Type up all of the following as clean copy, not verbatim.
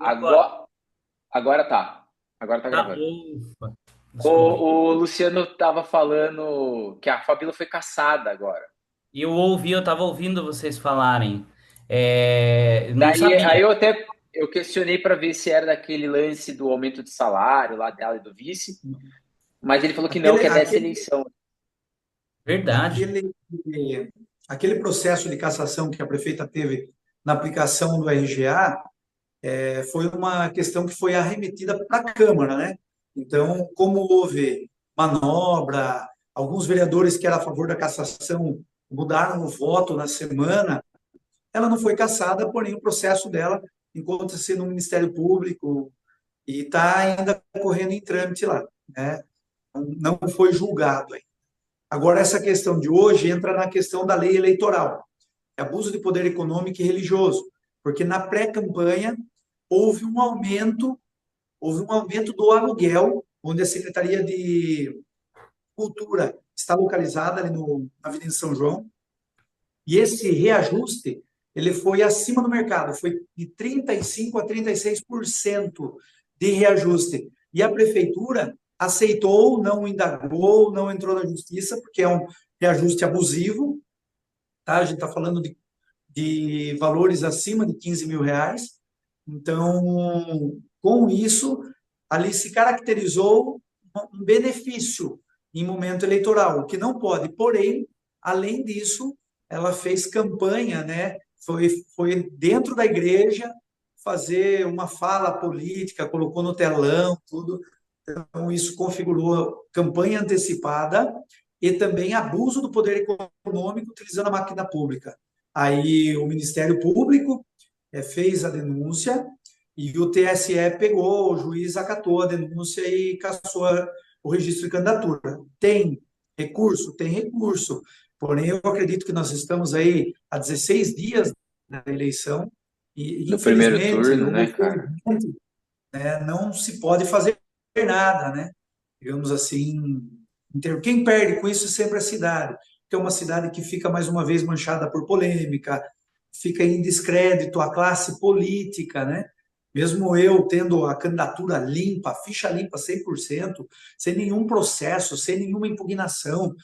Opa, Agora, agora tá. Agora tá gravando. ufa, O, desculpe. o Luciano tava falando que a Fabíola foi caçada agora. E eu tava ouvindo vocês falarem. Não Daí sabia. eu questionei para ver se era daquele lance do aumento de salário lá dela e do vice, mas ele falou que não, Aquele, que é dessa aquele, eleição. Verdade. aquele, aquele processo de cassação que a prefeita teve na aplicação do RGA foi uma questão que foi arremetida para a Câmara, né? Então, como houve manobra, alguns vereadores que eram a favor da cassação mudaram o voto na semana, ela não foi cassada, porém o processo dela encontra-se no Ministério Público e está ainda correndo em trâmite lá, né? Não foi julgado. Agora, essa questão de hoje entra na questão da lei eleitoral, abuso de poder econômico e religioso, porque na pré-campanha houve um aumento, houve um aumento do aluguel, onde a Secretaria de Cultura está localizada ali na Avenida São João, e esse reajuste ele foi acima do mercado, foi de 35 a 36% de reajuste. E a prefeitura aceitou, não indagou, não entrou na justiça, porque é um reajuste abusivo, tá? A gente está falando de valores acima de 15 mil reais. Então, com isso, ali se caracterizou um benefício em momento eleitoral, o que não pode. Porém, além disso, ela fez campanha, né? Foi dentro da igreja fazer uma fala política, colocou no telão, tudo. Então, isso configurou campanha antecipada e também abuso do poder econômico utilizando a máquina pública. Aí o Ministério Público fez a denúncia e o TSE pegou, o juiz acatou a denúncia e cassou o registro de candidatura. Tem recurso? Tem recurso. Porém, eu acredito que nós estamos aí há 16 dias da eleição e, Do primeiro infelizmente, turno, ou né, cara? felizmente, né, não se pode fazer nada, né? Digamos assim, quem perde com isso é sempre a cidade, que é uma cidade que fica mais uma vez manchada por polêmica, fica em descrédito a classe política, né? Mesmo eu tendo a candidatura limpa, a ficha limpa 100%, sem nenhum processo, sem nenhuma impugnação,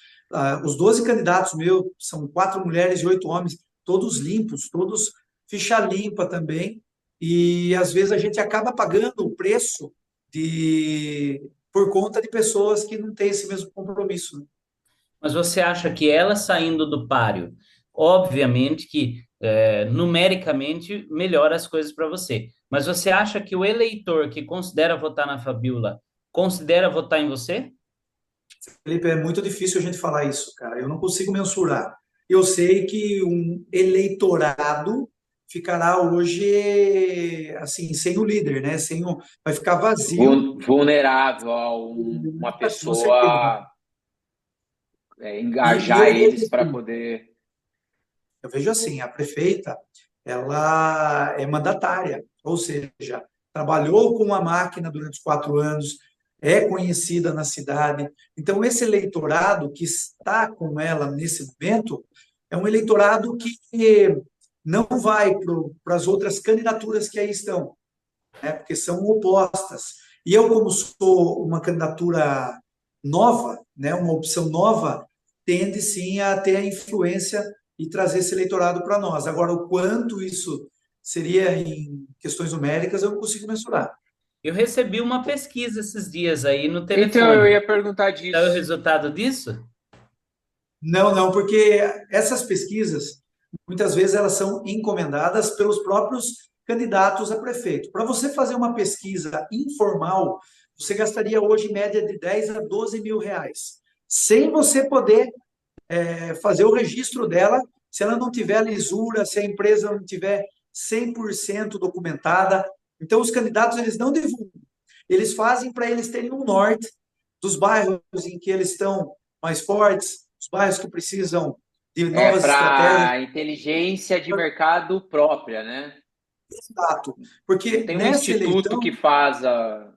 os 12 candidatos meus são 4 mulheres e 8 homens, todos limpos, todos ficha limpa também, e às vezes a gente acaba pagando o preço por conta de pessoas que não têm esse mesmo compromisso, né? Mas você acha que ela saindo do páreo, obviamente que numericamente melhora as coisas para você. Mas você acha que o eleitor que considera votar na Fabiola considera votar em você? Felipe, é muito difícil a gente falar isso, cara. Eu não consigo mensurar. Eu sei que um eleitorado ficará hoje assim sem o líder, né? Vai ficar vazio, Vulnerável a uma com certeza. pessoa E engajar eu vejo eles para assim, poder. a prefeita, ela é mandatária, ou seja, trabalhou com a máquina durante os 4 anos, é conhecida na cidade. Então, esse eleitorado que está com ela nesse momento é um eleitorado que não vai para as outras candidaturas que aí estão, né, porque são opostas. E eu, como sou uma candidatura nova, né, uma opção nova, tende sim a ter a influência e trazer esse eleitorado para nós. Agora, o quanto isso seria em questões numéricas, eu não consigo mensurar. Eu recebi uma pesquisa esses dias aí no Então, eu telefone. ia perguntar Sabe o disso. resultado disso? Não, não, porque essas pesquisas, muitas vezes, elas são encomendadas pelos próprios candidatos a prefeito. Para você fazer uma pesquisa informal, você gastaria hoje em média de 10 a 12 mil reais, sem você poder fazer o registro dela, se ela não tiver lisura, se a empresa não tiver 100% documentada. Então, os candidatos, eles não divulgam. Eles fazem para eles terem um norte dos bairros em que eles estão mais fortes, os bairros que precisam de É novas estratégias. para inteligência de mercado própria, né? Exato. Não Porque tem um nessa instituto que eleição faz a.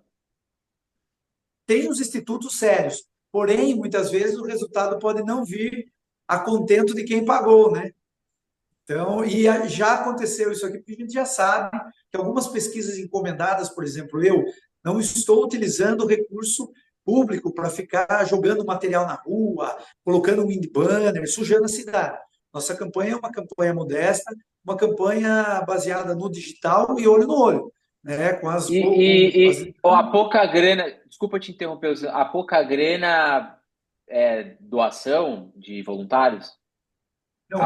tem os institutos sérios, porém, muitas vezes o resultado pode não vir a contento de quem pagou, né? Então, já aconteceu isso aqui, porque a gente já sabe que algumas pesquisas encomendadas, por exemplo, eu não estou utilizando recurso público para ficar jogando material na rua, colocando wind banner, sujando a cidade. Nossa campanha é uma campanha modesta, uma campanha baseada no digital e olho no olho, né? A pouca grana, desculpa te interromper, a pouca grana é doação de voluntários? Não, No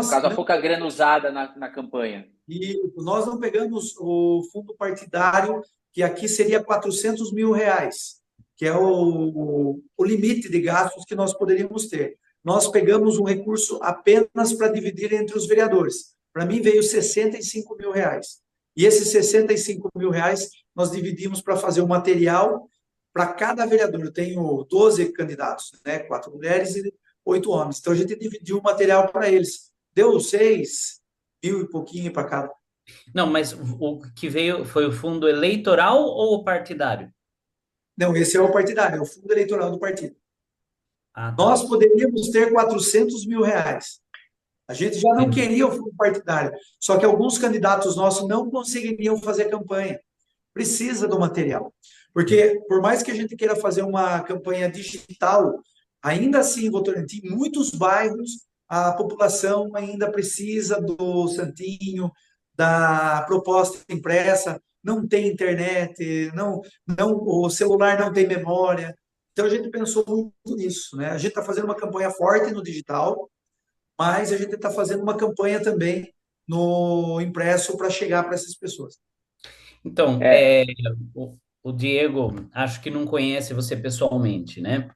caso, a pouca grana usada na campanha. e nós não pegamos o fundo partidário, que aqui seria 400 mil reais, que é o limite de gastos que nós poderíamos ter. Nós pegamos um recurso apenas para dividir entre os vereadores. Para mim veio 65 mil reais. E esses 65 mil reais nós dividimos para fazer o material para cada vereador. Eu tenho 12 candidatos, né? 4 mulheres e 8 homens. Então a gente dividiu o material para eles. Deu 6 mil e pouquinho para cada. Não, mas o que veio foi o fundo eleitoral ou o partidário? Não, esse é o partidário, é o fundo eleitoral do partido. Ah, tá. Nós poderíamos ter 400 mil reais. A gente já não Entendi. queria o fundo partidário, só que alguns candidatos nossos não conseguiriam fazer campanha. Precisa do material. Porque, por mais que a gente queira fazer uma campanha digital, ainda assim, Votorantim, em muitos bairros, a população ainda precisa do santinho, da proposta impressa, não tem internet, o celular não tem memória. Então, a gente pensou muito nisso, né? A gente está fazendo uma campanha forte no digital, mas a gente está fazendo uma campanha também no impresso para chegar para essas pessoas. Então, É, o Diego, acho que não conhece você pessoalmente, né?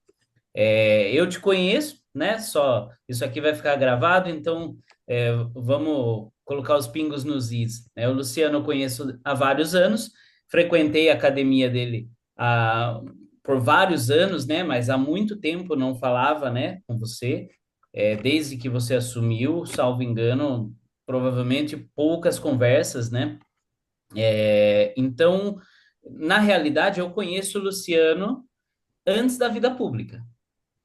Eu te conheço, né? Só isso aqui vai ficar gravado, então vamos colocar os pingos nos is, né? O Luciano eu conheço há vários anos, frequentei a academia dele por vários anos, né? Mas há muito tempo não falava, né, com você, desde que você assumiu, salvo engano, provavelmente poucas conversas, né? Então, na realidade, eu conheço o Luciano antes da vida pública,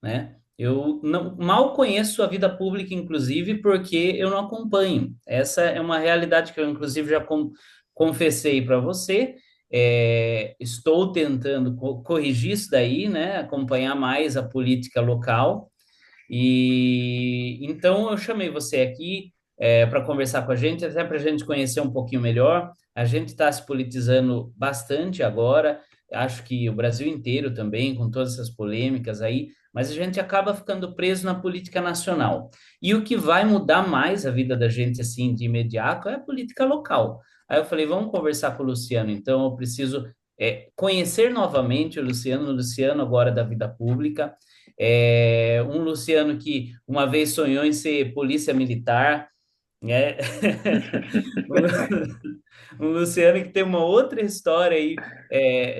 né? Eu mal conheço a vida pública, inclusive, porque eu não acompanho. Essa é uma realidade que eu, inclusive, já confessei para você. Estou tentando corrigir isso daí, né? Acompanhar mais a política local. E então eu chamei você aqui para conversar com a gente, até para a gente conhecer um pouquinho melhor. A gente está se politizando bastante agora, acho que o Brasil inteiro também, com todas essas polêmicas aí, mas a gente acaba ficando preso na política nacional. E o que vai mudar mais a vida da gente assim de imediato é a política local. Aí eu falei, vamos conversar com o Luciano, então eu preciso conhecer novamente o Luciano agora da vida pública. Um Luciano que uma vez sonhou em ser polícia militar, né? Um Luciano que tem uma outra história aí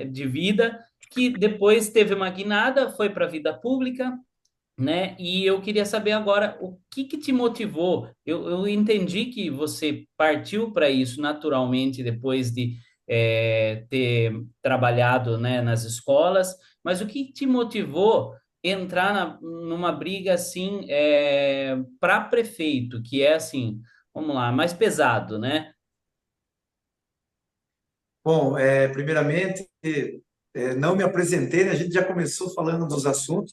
de vida, que depois teve uma guinada, foi para a vida pública, né? E eu queria saber agora o que que te motivou. Eu entendi que você partiu para isso naturalmente depois de ter trabalhado, né, nas escolas, mas o que te motivou entrar numa briga assim para prefeito, que é assim, vamos lá, mais pesado, né? Bom, primeiramente, não me apresentei, né? A gente já começou falando dos assuntos,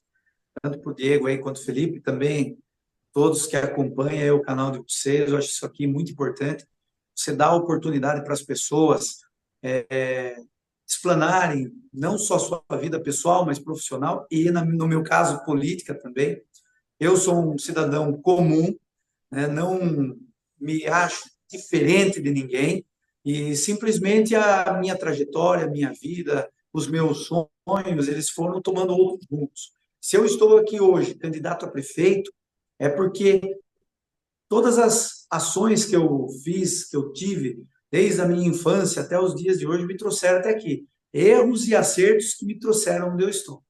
tanto para o Diego aí quanto o Felipe, também todos que acompanham aí o canal de vocês. Eu acho isso aqui muito importante. Você dá oportunidade para as pessoas explanarem não só a sua vida pessoal, mas profissional, e no meu caso, política também. Eu sou um cidadão comum, né? Não me acho diferente de ninguém, e simplesmente a minha trajetória, a minha vida, os meus sonhos, eles foram tomando outros rumos. Se eu estou aqui hoje, candidato a prefeito, é porque todas as ações que eu fiz, que eu tive, desde a minha infância até os dias de hoje, me trouxeram até aqui. Erros e acertos que me trouxeram onde eu estou.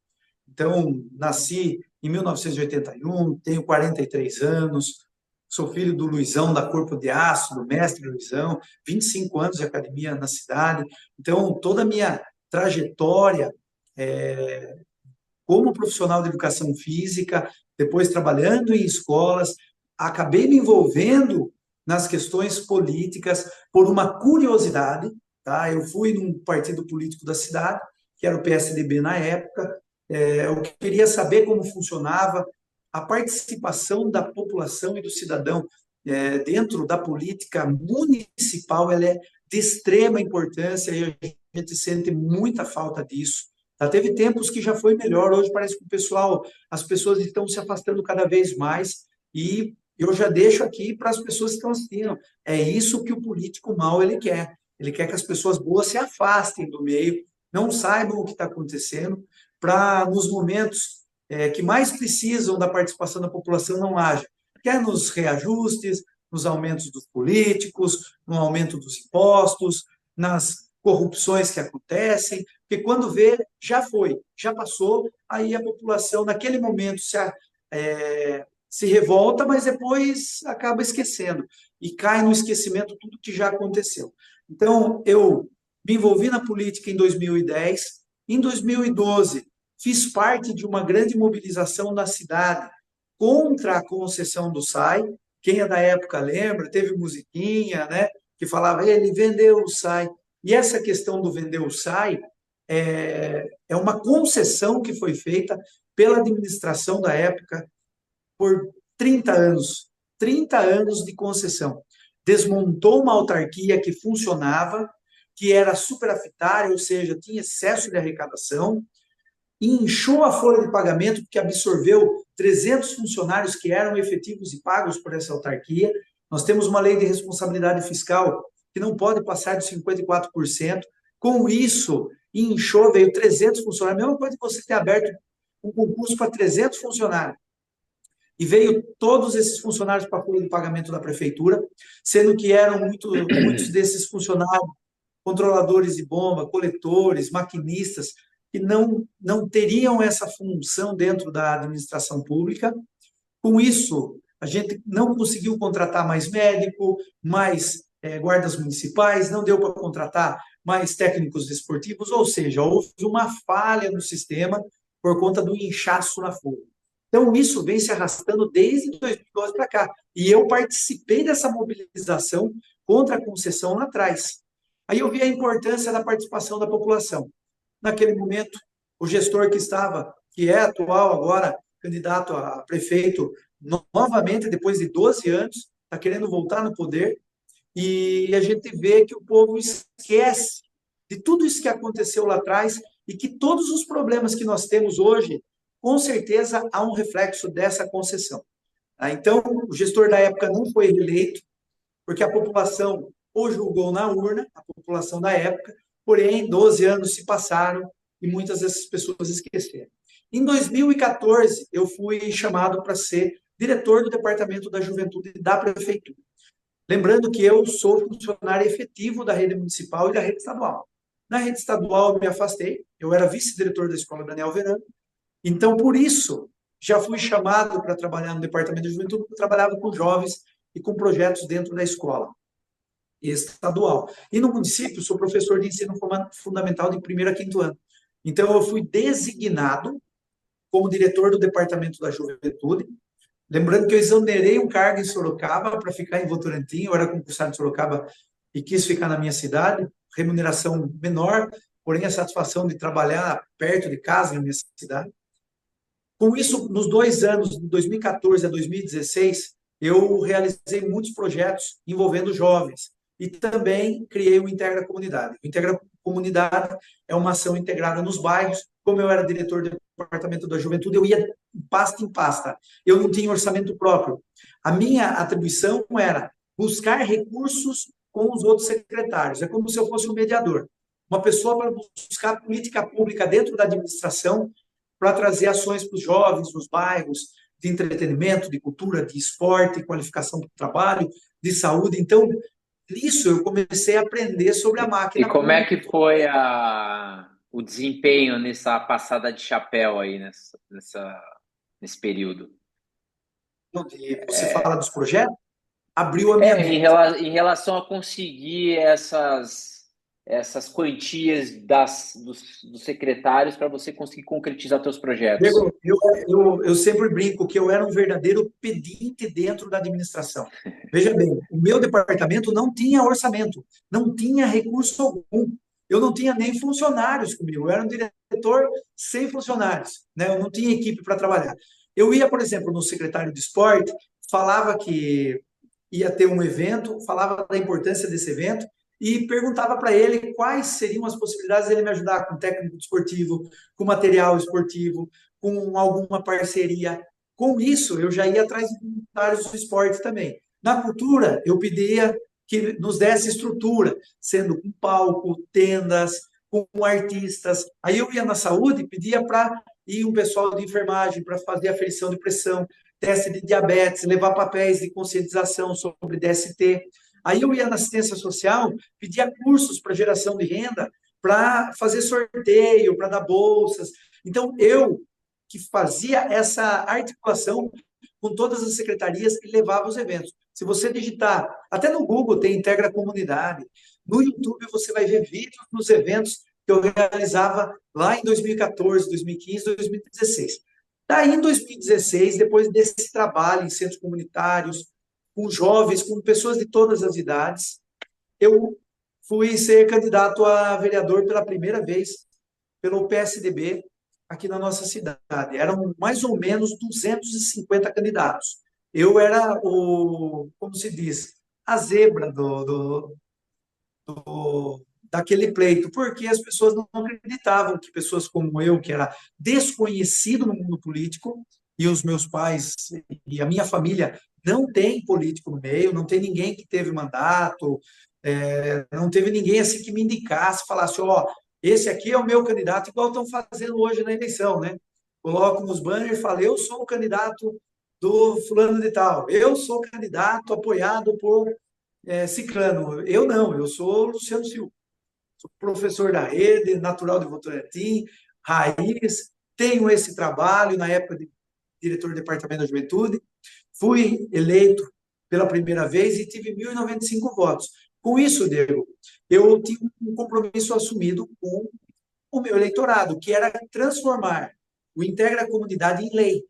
Então, nasci em 1981, tenho 43 anos, sou filho do Luizão da Corpo de Aço, do mestre Luizão, 25 anos de academia na cidade. Então, toda a minha trajetória como profissional de educação física, depois trabalhando em escolas, acabei me envolvendo nas questões políticas por uma curiosidade, tá? Eu fui num partido político da cidade, que era o PSDB na época, eu queria saber como funcionava a participação da população e do cidadão dentro da política municipal, ela é de extrema importância e a gente sente muita falta disso. Já teve tempos que já foi melhor, hoje parece que as pessoas estão se afastando cada vez mais e eu já deixo aqui para as pessoas que estão assistindo, é isso que o político mau ele quer que as pessoas boas se afastem do meio, não saibam o que está acontecendo, para nos momentos que mais precisam da participação da população não haja, quer nos reajustes, nos aumentos dos políticos, no aumento dos impostos, nas corrupções que acontecem, porque quando vê, já foi, já passou, aí a população, naquele momento, se revolta, mas depois acaba esquecendo e cai no esquecimento tudo que já aconteceu. Então, eu me envolvi na política em 2010, em 2012, fiz parte de uma grande mobilização na cidade contra a concessão do SAI. Quem é da época lembra, teve musiquinha, né, que falava, ele vendeu o SAI. E essa questão do vender o SAI é uma concessão que foi feita pela administração da época por 30 anos. 30 anos de concessão. Desmontou uma autarquia que funcionava, que era superafitária, ou seja, tinha excesso de arrecadação, inchou a folha de pagamento, porque absorveu 300 funcionários que eram efetivos e pagos por essa autarquia. Nós temos uma lei de responsabilidade fiscal que não pode passar de 54%. Com isso, inchou, veio 300 funcionários. A mesma coisa que você ter aberto um concurso para 300 funcionários. E veio todos esses funcionários para a folha de pagamento da prefeitura, sendo que eram muitos desses funcionários controladores de bomba, coletores, maquinistas, que não teriam essa função dentro da administração pública. Com isso, a gente não conseguiu contratar mais médico, mais guardas municipais, não deu para contratar mais técnicos esportivos, ou seja, houve uma falha no sistema por conta do inchaço na folha. Então, isso vem se arrastando desde 2012 para cá. E eu participei dessa mobilização contra a concessão lá atrás. Aí eu vi a importância da participação da população. Naquele momento, o gestor que estava, que é atual agora, candidato a prefeito, novamente, depois de 12 anos, está querendo voltar no poder, e a gente vê que o povo esquece de tudo isso que aconteceu lá atrás e que todos os problemas que nós temos hoje, com certeza, há um reflexo dessa concessão. Então, o gestor da época não foi reeleito, porque a população o julgou na urna, a população da época, porém, 12 anos se passaram e muitas dessas pessoas esqueceram. Em 2014, eu fui chamado para ser diretor do Departamento da Juventude da Prefeitura. Lembrando que eu sou funcionário efetivo da rede municipal e da rede estadual. Na rede estadual, eu me afastei, eu era vice-diretor da Escola Daniel Verano, então, por isso, já fui chamado para trabalhar no Departamento da Juventude, porque eu trabalhava com jovens e com projetos dentro da escola estadual. E no município, sou professor de ensino fundamental de primeiro a quinto ano. Então, eu fui designado como diretor do Departamento da Juventude. Lembrando que eu exonerei um cargo em Sorocaba para ficar em Votorantim, eu era concursado em Sorocaba e quis ficar na minha cidade, remuneração menor, porém a satisfação de trabalhar perto de casa, na minha cidade. Com isso, nos 2 anos, de 2014 a 2016, eu realizei muitos projetos envolvendo jovens e também criei o Integra Comunidade. O Integra Comunidade é uma ação integrada nos bairros. Como eu era diretor do Departamento da Juventude, eu ia pasta em pasta. Eu não tinha orçamento próprio. A minha atribuição era buscar recursos com os outros secretários. É como se eu fosse um mediador. Uma pessoa para buscar política pública dentro da administração para trazer ações para os jovens nos bairros, de entretenimento, de cultura, de esporte, qualificação para o trabalho, de saúde. Então, nisso eu comecei a aprender sobre a máquina. E como é que foi o desempenho nessa passada de chapéu aí, nesse período? Você fala dos projetos? Abriu a minha mente. Em relação a conseguir essas quantias dos secretários para você conseguir concretizar seus projetos? Diego, eu sempre brinco que eu era um verdadeiro pedinte dentro da administração. Veja bem, o meu departamento não tinha orçamento, não tinha recurso algum. Eu não tinha nem funcionários comigo, eu era um diretor sem funcionários, né? Eu não tinha equipe para trabalhar. Eu ia, por exemplo, no secretário de esporte, falava que ia ter um evento, falava da importância desse evento e perguntava para ele quais seriam as possibilidades dele me ajudar com técnico esportivo, com material esportivo, com alguma parceria. Com isso, eu já ia atrás de voluntários do esporte também. Na cultura, eu pedia que nos desse estrutura, sendo com palco, tendas, com artistas. Aí eu ia na saúde e pedia para ir um pessoal de enfermagem para fazer aferição de pressão, teste de diabetes, levar papéis de conscientização sobre DST. Aí eu ia na assistência social, pedia cursos para geração de renda, para fazer sorteio, para dar bolsas. Então, eu que fazia essa articulação com todas as secretarias e levava os eventos. Se você digitar, até no Google tem Integra Comunidade, no YouTube você vai ver vídeos dos eventos que eu realizava lá em 2014, 2015, 2016. Daí, em 2016, depois desse trabalho em centros comunitários, com jovens, com pessoas de todas as idades, eu fui ser candidato a vereador pela primeira vez pelo PSDB aqui na nossa cidade. Eram mais ou menos 250 candidatos. Eu era como se diz, a zebra daquele pleito, porque as pessoas não acreditavam que pessoas como eu, que era desconhecido no mundo político, e os meus pais e a minha família não tem político no meio, não tem ninguém que teve mandato, não teve ninguém assim que me indicasse, falasse, ó, esse aqui é o meu candidato, igual estão fazendo hoje na eleição, né? Colocam nos banners e falam, eu sou o candidato do fulano de tal, eu sou candidato apoiado por Ciclano. Eu não, eu sou Luciano Silva, sou professor da rede, natural de Votorantim, raiz, tenho esse trabalho na época de diretor do Departamento da Juventude, fui eleito pela primeira vez e tive 1.095 votos. Com isso, Diego, eu tive um compromisso assumido com o meu eleitorado, que era transformar o Integra Comunidade em lei.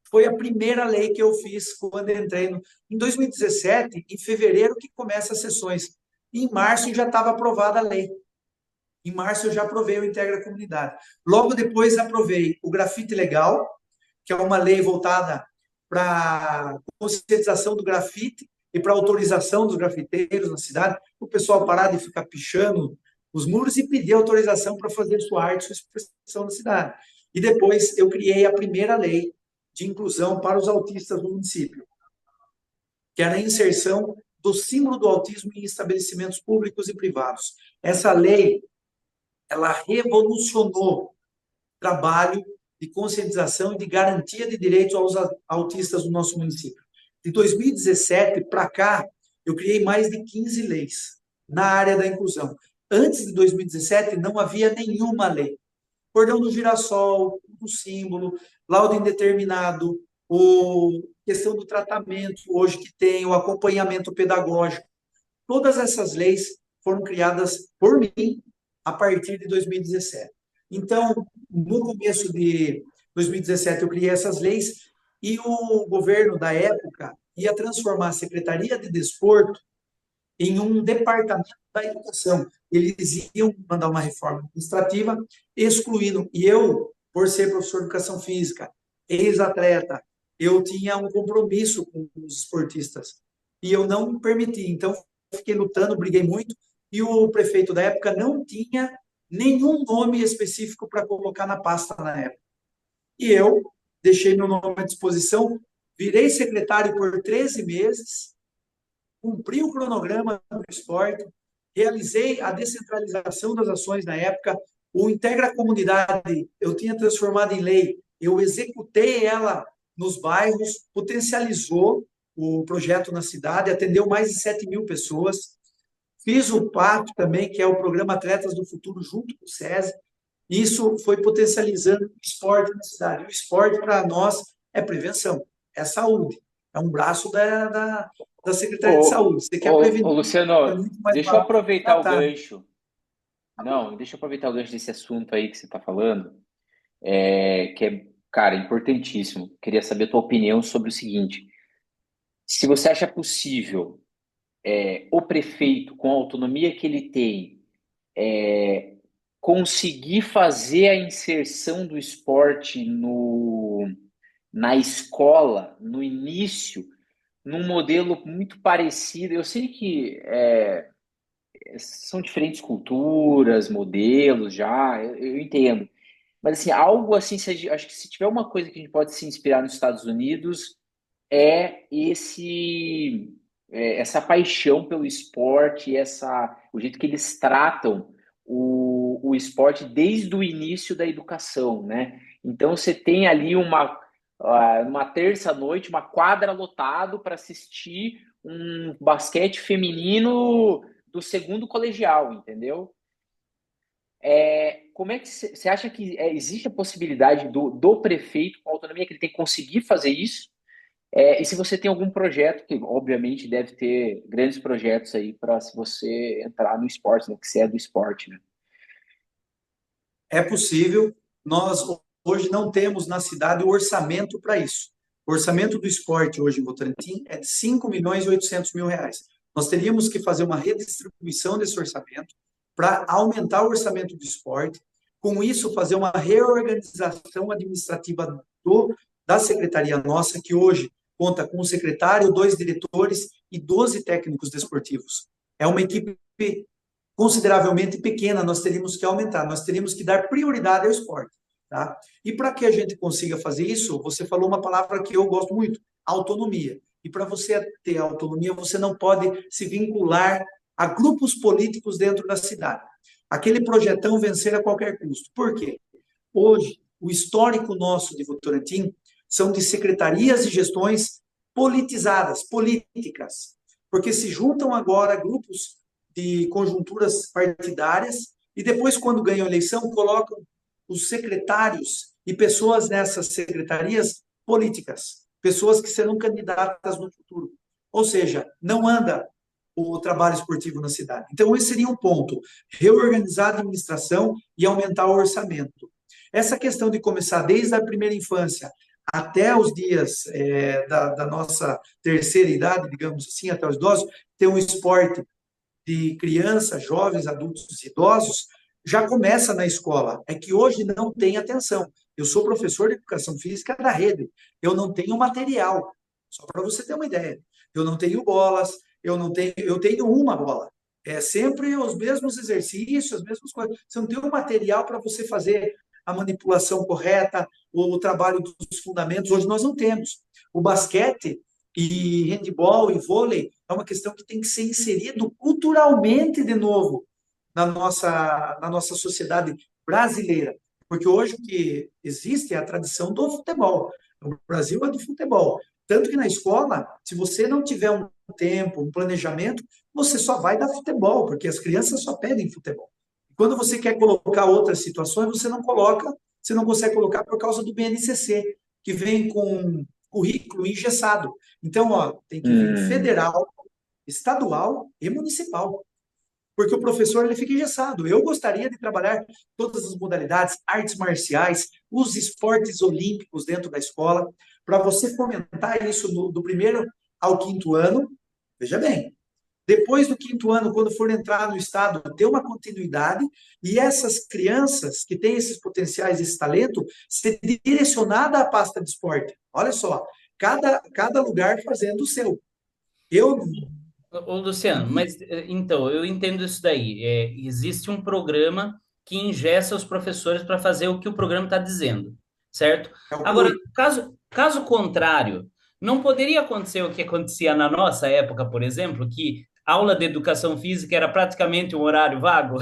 Foi a primeira lei que eu fiz quando entrei em 2017, em fevereiro, que começa as sessões. Em março já estava aprovada a lei. Em março eu já aprovei o Integra Comunidade. Logo depois aprovei o grafite legal, que é uma lei voltada para conscientização do grafite e para autorização dos grafiteiros na cidade, o pessoal parar de ficar pichando os muros e pedir autorização para fazer sua arte, sua expressão na cidade. E depois eu criei a primeira lei de inclusão para os autistas do município, que era a inserção do símbolo do autismo em estabelecimentos públicos e privados. Essa lei, ela revolucionou o trabalho de conscientização e de garantia de direitos aos autistas do nosso município. De 2017 para cá, eu criei mais de 15 leis na área da inclusão. Antes de 2017, não havia nenhuma lei. Cordão do girassol, o símbolo, laudo indeterminado, questão do tratamento, hoje que tem o acompanhamento pedagógico. Todas essas leis foram criadas por mim a partir de 2017. Então, no começo de 2017, eu criei essas leis e o governo da época ia transformar a Secretaria de Desporto em um departamento da educação. Eles iam mandar uma reforma administrativa, excluindo. E eu, por ser professor de educação física, ex-atleta, eu tinha um compromisso com os esportistas. E eu não permiti. Então, fiquei lutando, briguei muito, e o prefeito da época não tinha nenhum nome específico para colocar na pasta na época. E eu deixei meu nome à disposição, virei secretário por 13 meses, cumpri o cronograma do esporte, realizei a descentralização das ações na época, o Integra Comunidade eu tinha transformado em lei, eu executei ela nos bairros, potencializou o projeto na cidade, atendeu mais de 7 mil pessoas, fiz o PAT também, que é o Programa Atletas do Futuro, junto com o SESI. Isso foi potencializando o esporte na cidade. O esporte, para nós, é prevenção, é saúde, é um braço da da Secretaria de Ô, Saúde. Você quer prevenir, é Luciano, muito mais deixa eu barato aproveitar o tratar, né? gancho. Não, deixa eu aproveitar o gancho desse assunto aí que você está falando, que é, cara, importantíssimo. Queria saber a tua opinião sobre o seguinte: se você acha possível o prefeito, com a autonomia que ele tem, conseguir fazer a inserção do esporte na escola, no início, num modelo muito parecido. Eu sei que são diferentes culturas, modelos já, eu entendo. Mas assim, algo assim, acho que se tiver uma coisa que a gente pode se inspirar nos Estados Unidos é essa paixão pelo esporte, o jeito que eles tratam o esporte desde o início da educação, né? Então você tem ali uma terça-noite, uma quadra lotado para assistir um basquete feminino do segundo colegial, entendeu? Como é que você acha que existe a possibilidade do prefeito, com a autonomia que ele tem, conseguir fazer isso? E se você tem algum projeto, que obviamente deve ter grandes projetos aí para se você entrar no esporte, né? Que você é do esporte, né? É possível. Nós hoje não temos na cidade o orçamento para isso. O orçamento do esporte hoje em Votorantim é de 5 milhões e 800 mil reais. Nós teríamos que fazer uma redistribuição desse orçamento para aumentar o orçamento do esporte, com isso fazer uma reorganização administrativa da secretaria nossa, que hoje conta com um secretário, 2 diretores e 12 técnicos desportivos. É uma equipe consideravelmente pequena, nós teríamos que aumentar, nós teríamos que dar prioridade ao esporte. Tá? E para que a gente consiga fazer isso, você falou uma palavra que eu gosto muito, autonomia. E para você ter autonomia, você não pode se vincular a grupos políticos dentro da cidade. Aquele projetão vencer a qualquer custo. Por quê? Hoje, o histórico nosso de Votorantim são de secretarias e gestões politizadas, políticas, porque se juntam agora grupos de conjunturas partidárias e depois, quando ganham a eleição, colocam os secretários e pessoas nessas secretarias políticas, pessoas que serão candidatas no futuro. Ou seja, não anda o trabalho esportivo na cidade. Então, esse seria um ponto: reorganizar a administração e aumentar o orçamento. Essa questão de começar desde a primeira infância até os dias da nossa terceira idade, digamos assim, até os idosos, ter um esporte de crianças, jovens, adultos e idosos, já começa na escola. É que hoje não tem atenção. Eu sou professor de educação física da rede. Eu não tenho material. Só para você ter uma ideia. Eu não tenho bolas, eu tenho uma bola. É sempre os mesmos exercícios, as mesmas coisas. Você não tem um material para você fazer a manipulação correta, o trabalho dos fundamentos. Hoje nós não temos. O basquete e handebol e vôlei é uma questão que tem que ser inserido culturalmente de novo na nossa sociedade brasileira. Porque hoje o que existe é a tradição do futebol. O Brasil é do futebol. Tanto que na escola, se você não tiver um tempo, um planejamento, você só vai dar futebol, porque as crianças só pedem futebol. Quando você quer colocar outras situações, você não coloca, você não consegue colocar por causa do BNCC, que vem com currículo engessado. Então, ó, tem que vir Hum, federal, estadual e municipal, porque o professor ele fica engessado. Eu gostaria de trabalhar todas as modalidades, artes marciais, os esportes olímpicos dentro da escola, para você fomentar isso do primeiro ao quinto ano. Veja bem, depois do quinto ano, quando for entrar no estado, ter uma continuidade e essas crianças que têm esses potenciais, esse talento, ser direcionada à pasta de esporte. Olha só, cada lugar fazendo o seu. Eu Ô, Luciano, mas então, eu entendo isso daí. Existe um programa que engessa os professores para fazer o que o programa está dizendo, certo? Agora, calculo. caso contrário, não poderia acontecer o que acontecia na nossa época, por exemplo, que aula de educação física era praticamente um horário vago?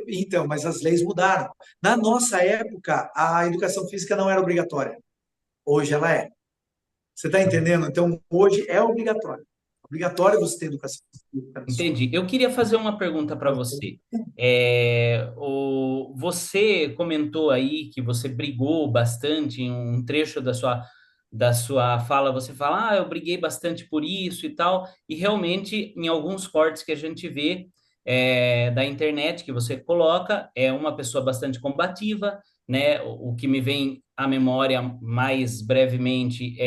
Então, mas as leis mudaram. Na nossa época, a educação física não era obrigatória. Hoje ela é. Você está entendendo? Então, hoje é obrigatório. Obrigatório você ter educação física na escola. Entendi. Eu queria fazer uma pergunta para você. Você comentou aí que você brigou bastante em um trecho da sua da sua fala, você fala, eu briguei bastante por isso e tal, e realmente, em alguns cortes que a gente vê da internet que você coloca, é uma pessoa bastante combativa, né? O que me vem à memória mais brevemente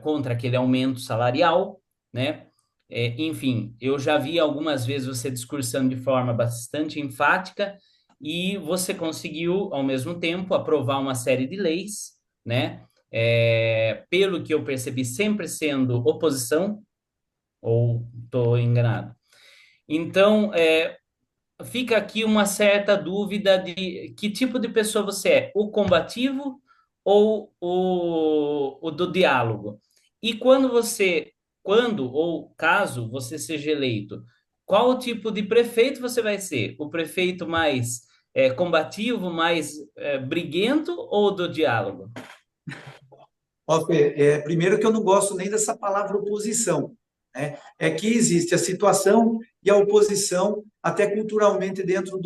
contra aquele aumento salarial, né? Enfim, eu já vi algumas vezes você discursando de forma bastante enfática e você conseguiu, ao mesmo tempo, aprovar uma série de leis, né? Pelo que eu percebi, sempre sendo oposição, ou estou enganado? Então, fica aqui uma certa dúvida de que tipo de pessoa você é, o combativo ou o do diálogo? E quando ou caso você seja eleito, qual o tipo de prefeito você vai ser? O prefeito mais combativo, mais briguento ou do diálogo? Ó, Fê, primeiro que eu não gosto nem dessa palavra oposição, né? É que existe a situação e a oposição, até culturalmente dentro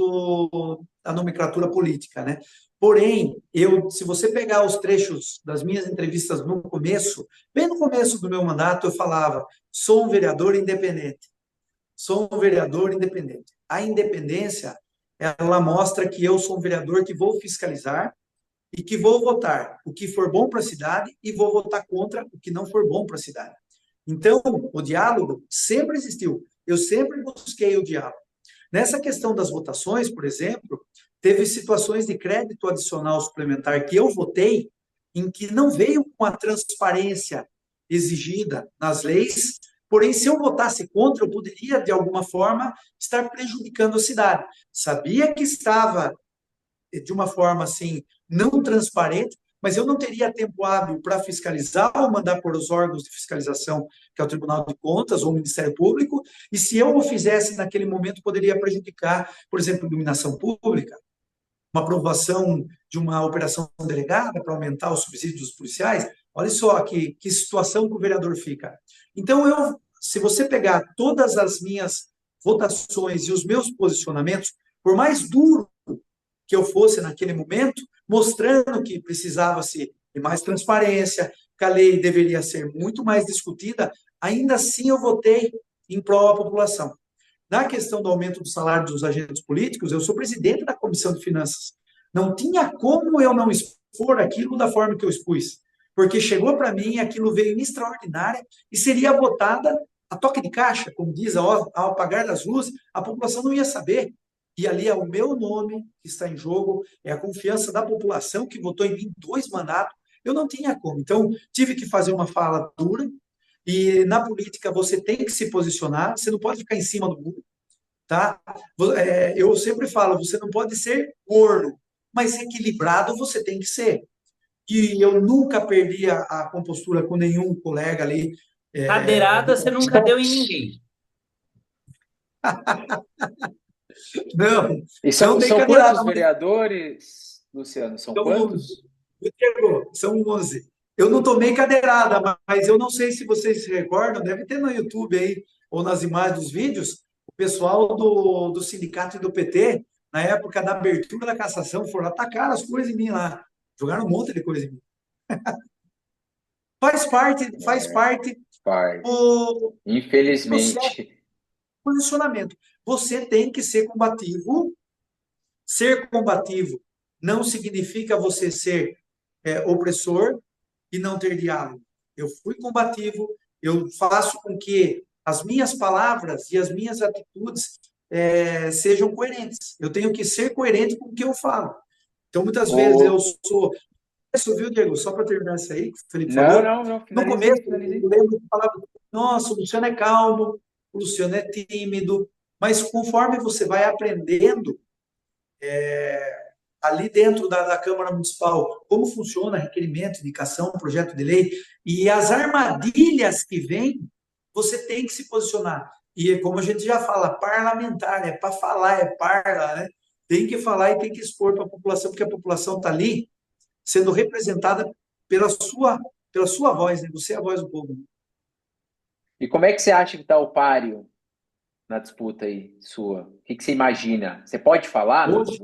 da nomenclatura política, né? Porém, se você pegar os trechos das minhas entrevistas no começo, bem no começo do meu mandato, eu falava: sou um vereador independente, sou um vereador independente. A independência, ela mostra que eu sou um vereador que vou fiscalizar e que vou votar o que for bom para a cidade e vou votar contra o que não for bom para a cidade. Então, o diálogo sempre existiu. Eu sempre busquei o diálogo. Nessa questão das votações, por exemplo, teve situações de crédito adicional suplementar que eu votei em que não veio com a transparência exigida nas leis, porém, se eu votasse contra, eu poderia, de alguma forma, estar prejudicando a cidade. Sabia que estava de uma forma assim não transparente, mas eu não teria tempo hábil para fiscalizar ou mandar por os órgãos de fiscalização, que é o Tribunal de Contas ou o Ministério Público, e se eu o fizesse naquele momento, poderia prejudicar, por exemplo, iluminação pública, uma aprovação de uma operação delegada para aumentar os subsídios dos policiais. Olha só que situação que o vereador fica. Então, se você pegar todas as minhas votações e os meus posicionamentos, por mais duro que eu fosse naquele momento, mostrando que precisava-se de mais transparência, que a lei deveria ser muito mais discutida, ainda assim eu votei em prol da população. Na questão do aumento do salário dos agentes políticos, eu sou presidente da Comissão de Finanças. Não tinha como eu não expor aquilo da forma que eu expus, porque chegou para mim, aquilo veio em extraordinária e seria votada a toque de caixa, como diz, ao apagar das luzes, a população não ia saber. E ali é o meu nome que está em jogo, é a confiança da população que votou em mim 2 mandatos. Eu não tinha como. Então, tive que fazer uma fala dura. E na política você tem que se posicionar, você não pode ficar em cima do muro, tá? Eu sempre falo, você não pode ser corno, mas equilibrado você tem que ser. E eu nunca perdi a compostura com nenhum colega ali Cadeirada do você nunca partido. deu em ninguém. Não, E não dei são cadeirada, quantos vereadores, Luciano? São então, quantos? entregou, são 11. Eu não tomei cadeirada, mas eu não sei se vocês se recordam, deve ter no YouTube aí, ou nas imagens dos vídeos, o pessoal do sindicato e do PT, na época da abertura da cassação, foram atacar as coisas em mim lá. Jogaram um monte de coisa em mim. Faz É, parte faz. do processo de Infelizmente. posicionamento. Você tem que ser combativo. Ser combativo não significa você ser opressor e não ter diálogo. Eu fui combativo, eu faço com que as minhas palavras e as minhas atitudes sejam coerentes. Eu tenho que ser coerente com o que eu falo. Então, muitas vezes eu O... sou. Isso, viu, Diego? Só para terminar isso aí que o Felipe Não, falou. não, não. No Finaliza começo, aí, finaliza eu aí. lembro que falava: nossa, o Luciano é calmo, o Luciano é tímido. Mas conforme você vai aprendendo ali dentro da Câmara Municipal, como funciona requerimento, indicação, projeto de lei, e as armadilhas que vêm, você tem que se posicionar. E como a gente já fala, parlamentar, é para falar, é parla, né? Tem que falar e tem que expor para a população, porque a população está ali sendo representada pela sua voz, né? Você é a voz do povo. E como é que você acha que está o páreo na disputa aí sua? O que você imagina? Você pode falar? Hoje,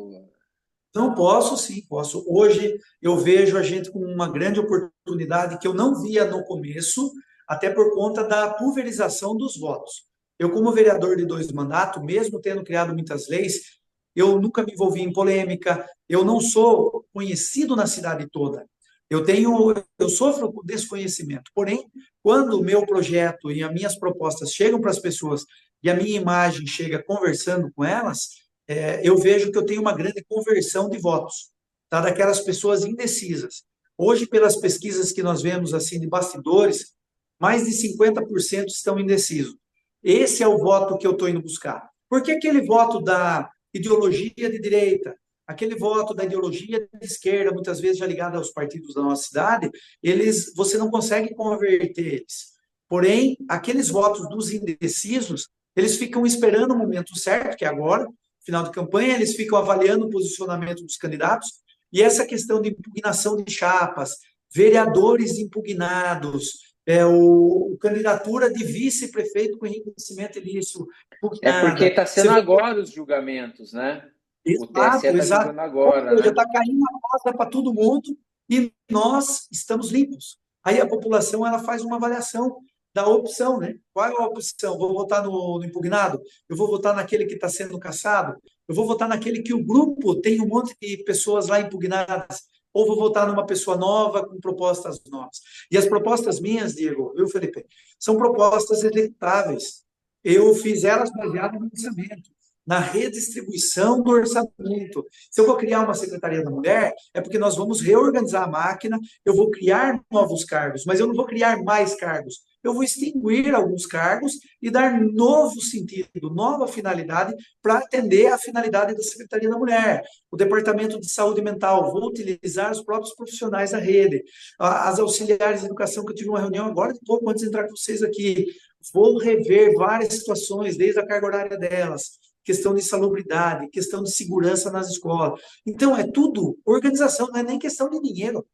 Não posso, sim, posso. Hoje eu vejo a gente com uma grande oportunidade que eu não via no começo, até por conta da pulverização dos votos. Eu, como vereador de 2 mandatos, mesmo tendo criado muitas leis, eu nunca me envolvi em polêmica, eu não sou conhecido na cidade toda. Eu sofro com desconhecimento. Porém, quando o meu projeto e as minhas propostas chegam para as pessoas e a minha imagem chega conversando com elas, eu vejo que eu tenho uma grande conversão de votos, tá? Daquelas pessoas indecisas. Hoje, pelas pesquisas que nós vemos assim de bastidores, mais de 50% estão indecisos. Esse é o voto que eu estou indo buscar. Porque aquele voto da ideologia de direita, aquele voto da ideologia de esquerda, muitas vezes já ligado aos partidos da nossa cidade, você não consegue converter eles. Porém, aqueles votos dos indecisos, eles ficam esperando o momento certo, que é agora, final de campanha, eles ficam avaliando o posicionamento dos candidatos, e essa questão de impugnação de chapas, vereadores impugnados, candidatura de vice-prefeito com enriquecimento ilícito É porque impugnada. está Você sendo vê. agora os julgamentos, né? O TSE Exato, está exato. julgando Ou agora, seja, né? está caindo a casa para todo mundo e nós estamos limpos. Aí a população ela faz uma avaliação da opção, né? Qual é a opção? Vou votar no impugnado? Eu vou votar naquele que está sendo cassado? Eu vou votar naquele que o grupo tem um monte de pessoas lá impugnadas? Ou vou votar numa pessoa nova com propostas novas? E as propostas minhas, Diego, viu, Felipe, são propostas executáveis. Eu fiz elas baseadas no orçamento, na redistribuição do orçamento. Se eu vou criar uma Secretaria da Mulher, é porque nós vamos reorganizar a máquina, eu vou criar novos cargos, mas eu não vou criar mais cargos. Eu vou extinguir alguns cargos e dar novo sentido, nova finalidade para atender a finalidade da Secretaria da Mulher. O Departamento de Saúde Mental, vou utilizar os próprios profissionais da rede. As auxiliares de educação, que eu tive uma reunião agora de pouco antes de entrar com vocês aqui. Vou rever várias situações, desde a carga horária delas, questão de salubridade, questão de segurança nas escolas. Então, é tudo organização, não é nem questão de dinheiro.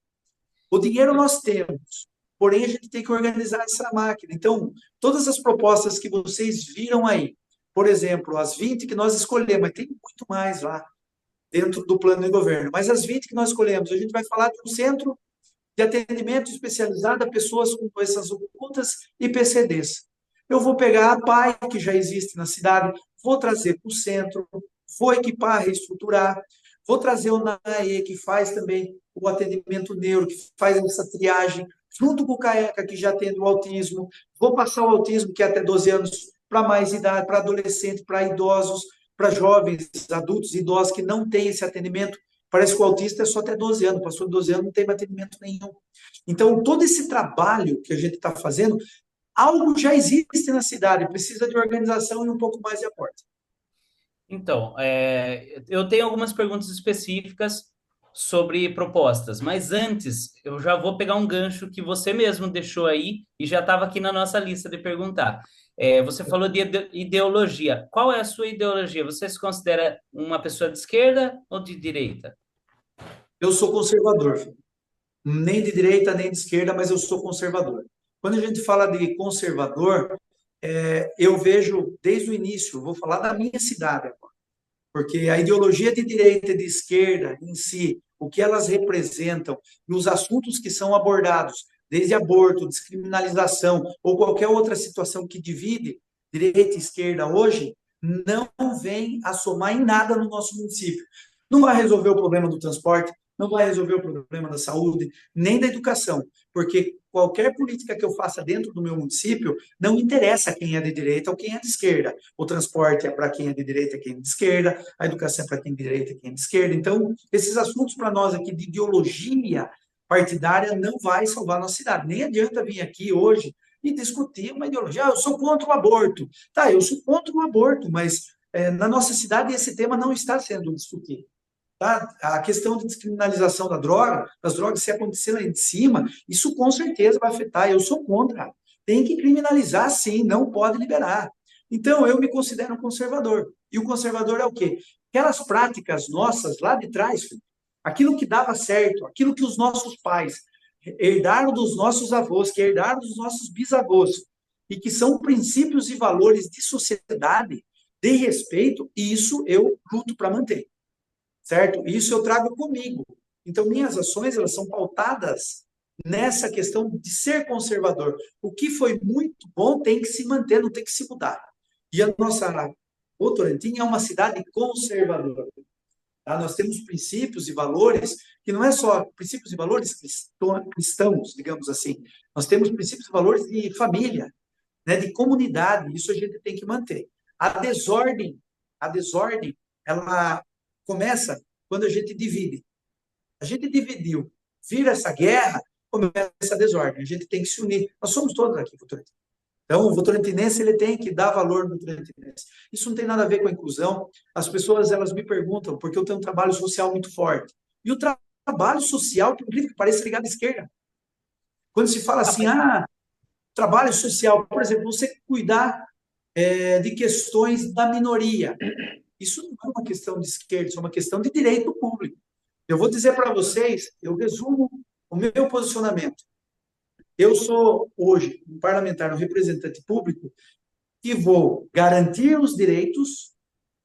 O dinheiro nós temos, porém a gente tem que organizar essa máquina. Então, todas as propostas que vocês viram aí, por exemplo, as 20 que nós escolhemos, mas tem muito mais lá dentro do plano de governo, mas as 20 que nós escolhemos, a gente vai falar de um centro de atendimento especializado a pessoas com doenças ocultas e PCDs. Eu vou pegar a PAI, que já existe na cidade, vou trazer para o centro, vou equipar, reestruturar, vou trazer o NAE, que faz também o atendimento neuro, que faz essa triagem, junto com o CAECA, que já atende o autismo, vou passar o autismo, que é até 12 anos, para mais idade, para adolescente, para idosos, para jovens, adultos, idosos que não têm esse atendimento. Parece que o autista é só até 12 anos, passou de 12 anos, não tem atendimento nenhum. Então, todo esse trabalho que a gente está fazendo, algo já existe na cidade, precisa de organização e um pouco mais de aporte. Então, eu tenho algumas perguntas específicas sobre propostas, mas antes eu já vou pegar um gancho que você mesmo deixou aí e já estava aqui na nossa lista de perguntar. Você falou de ideologia. Qual é a sua ideologia? Você se considera uma pessoa de esquerda ou de direita? Eu sou conservador, filho. Nem de direita, nem de esquerda, mas eu sou conservador. Quando a gente fala de conservador, eu vejo desde o início, vou falar da minha cidade agora, porque a ideologia de direita e de esquerda em si, o que elas representam e os assuntos que são abordados, desde aborto, descriminalização ou qualquer outra situação que divide direita e esquerda hoje, não vem a somar em nada no nosso município. Não vai resolver o problema do transporte, não vai resolver o problema da saúde, nem da educação, porque qualquer política que eu faça dentro do meu município não interessa quem é de direita ou quem é de esquerda. O transporte é para quem é de direita e quem é de esquerda, a educação é para quem é de direita e quem é de esquerda. Então, esses assuntos para nós aqui de ideologia partidária não vai salvar a nossa cidade. Nem adianta vir aqui hoje e discutir uma ideologia. Eu sou contra o aborto. Tá, eu sou contra o aborto, mas na nossa cidade esse tema não está sendo discutido. Tá? A questão de descriminalização das drogas, se acontecer lá em cima, isso com certeza vai afetar. Eu sou contra. Tem que criminalizar, sim, não pode liberar. Então, eu me considero um conservador. E o conservador é o quê? Aquelas práticas nossas lá de trás, filho, aquilo que dava certo, aquilo que os nossos pais herdaram dos nossos avós, que herdaram dos nossos bisavós, e que são princípios e valores de sociedade, de respeito, e isso eu luto para manter. certo? Isso eu trago comigo. Então, minhas ações, elas são pautadas nessa questão de ser conservador. O que foi muito bom tem que se manter, não tem que se mudar. E a nossa Votorantim é uma cidade conservadora. Tá? Nós temos princípios e valores que não é só princípios e valores cristãos, digamos assim. Nós temos princípios e valores de família, né, de comunidade. Isso a gente tem que manter. A desordem, ela começa quando a gente divide. A gente dividiu, vira essa guerra, começa a desordem. A gente tem que se unir. Nós somos todos aqui, Votorantim. Então, o votorantinense, ele tem que dar valor no votorantinense. Isso não tem nada a ver com a inclusão. As pessoas, elas me perguntam, porque eu tenho um trabalho social muito forte. E o trabalho social, por incrível que pareça, é ligado à esquerda. Quando se fala assim, trabalho social, por exemplo, você cuidar de questões da minoria. Isso não é uma questão de esquerda, isso é uma questão de direito público. Eu vou dizer para vocês, eu resumo o meu posicionamento. Eu sou, hoje, um parlamentar, um representante público, que vou garantir os direitos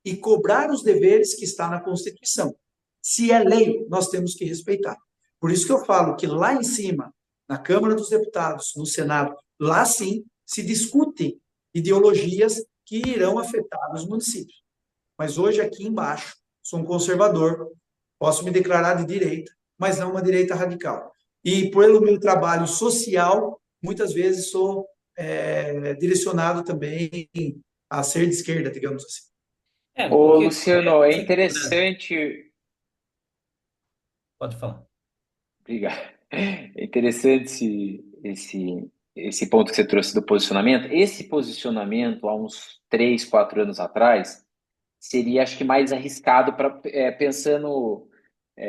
e cobrar os deveres que está na Constituição. Se é lei, nós temos que respeitar. Por isso que eu falo que lá em cima, na Câmara dos Deputados, no Senado, lá sim se discute ideologias que irão afetar os municípios. Mas hoje, aqui embaixo, sou um conservador, posso me declarar de direita, mas não uma direita radical. E pelo meu trabalho social, muitas vezes sou direcionado também a ser de esquerda, digamos assim. Ô, Porque Luciano, é aqui no Brasil, interessante. pode falar. Obrigado. É interessante esse ponto que você trouxe do posicionamento. Esse posicionamento, há uns 3, 4 anos atrás, seria, acho que, mais arriscado para pensando,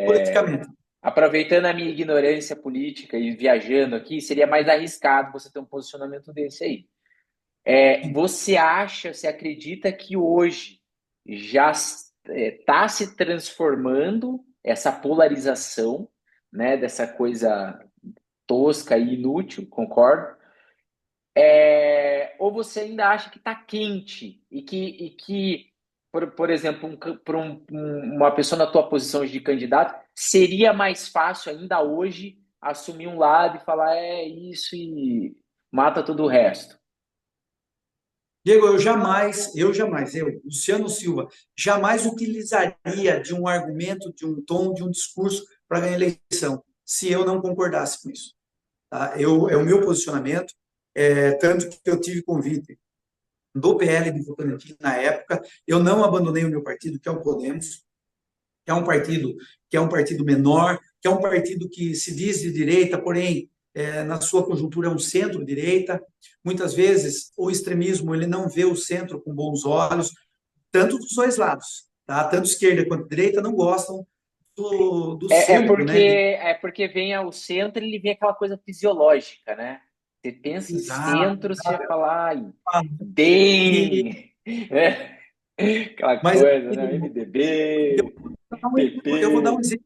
Politicamente. aproveitando a minha ignorância política e viajando aqui, seria mais arriscado você ter um posicionamento desse aí. Você acredita que hoje já está se transformando essa polarização, né, dessa coisa tosca e inútil, concordo? Ou você ainda acha que está quente e que por exemplo, uma pessoa na tua posição de candidato, seria mais fácil ainda hoje assumir um lado e falar é isso e mata todo o resto? Diego, Luciano Silva, jamais utilizaria de um argumento, de um tom, de um discurso para ganhar eleição, se eu não concordasse com isso. Tá? É o meu posicionamento, tanto que eu tive convite do PL de Votorantim na época, eu não abandonei o meu partido, que é o Podemos, que é um partido menor, que é um partido que se diz de direita, porém, na sua conjuntura é um centro-direita. Muitas vezes o extremismo ele não vê o centro com bons olhos, tanto dos dois lados, tá? Tanto esquerda quanto direita não gostam do É, é centro, porque né? é porque vem ao centro e ele vê aquela coisa fisiológica, né? Você pensa em Exato. centro, você já fala, ai, E, DEM, né? Aquela mas coisa, né? MDB, eu vou dar um PP. exemplo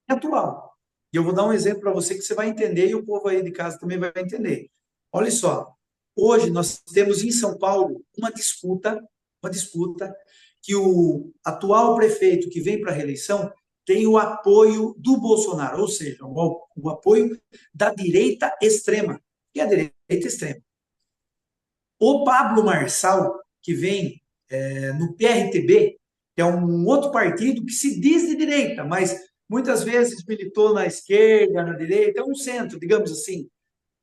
atual. E eu vou dar um exemplo para você que você vai entender e o povo aí de casa também vai entender. Olha só, hoje nós temos em São Paulo uma disputa que o atual prefeito que vem para a reeleição tem o apoio do Bolsonaro, ou seja, o apoio da direita extrema, que é a direita extrema. O Pablo Marçal, que vem no PRTB, que é um outro partido que se diz de direita, mas muitas vezes militou na esquerda, na direita, é um centro, digamos assim.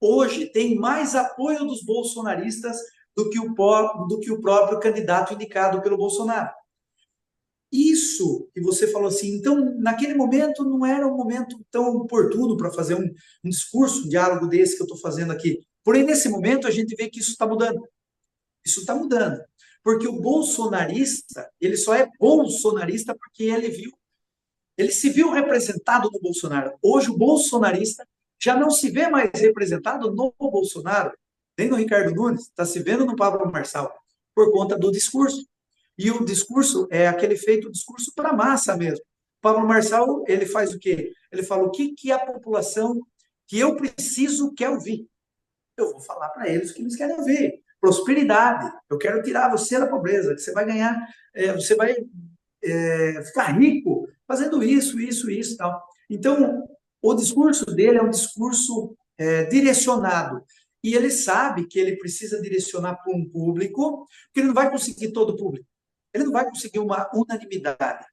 Hoje tem mais apoio dos bolsonaristas do que o próprio candidato indicado pelo Bolsonaro. Isso que você falou assim, então, naquele momento não era um momento tão oportuno para fazer um discurso, um diálogo desse que eu estou fazendo aqui. Porém, nesse momento, a gente vê que isso está mudando. Isso está mudando. Porque o bolsonarista, ele só é bolsonarista porque ele se viu representado no Bolsonaro. Hoje o bolsonarista já não se vê mais representado no Bolsonaro, nem no Ricardo Nunes, está se vendo no Pablo Marçal, por conta do discurso. E o discurso é aquele feito discurso para a massa mesmo. O Pablo Marçal, ele faz o quê? Ele fala o que a população que eu preciso quer ouvir. Eu vou falar para eles o que eles querem ouvir. Prosperidade. Eu quero tirar você da pobreza, que você vai ganhar, você vai ficar rico fazendo isso, e tal. Então, o discurso dele é um discurso direcionado. E ele sabe que ele precisa direcionar para um público, porque ele não vai conseguir todo o público. Ele não vai conseguir uma unanimidade.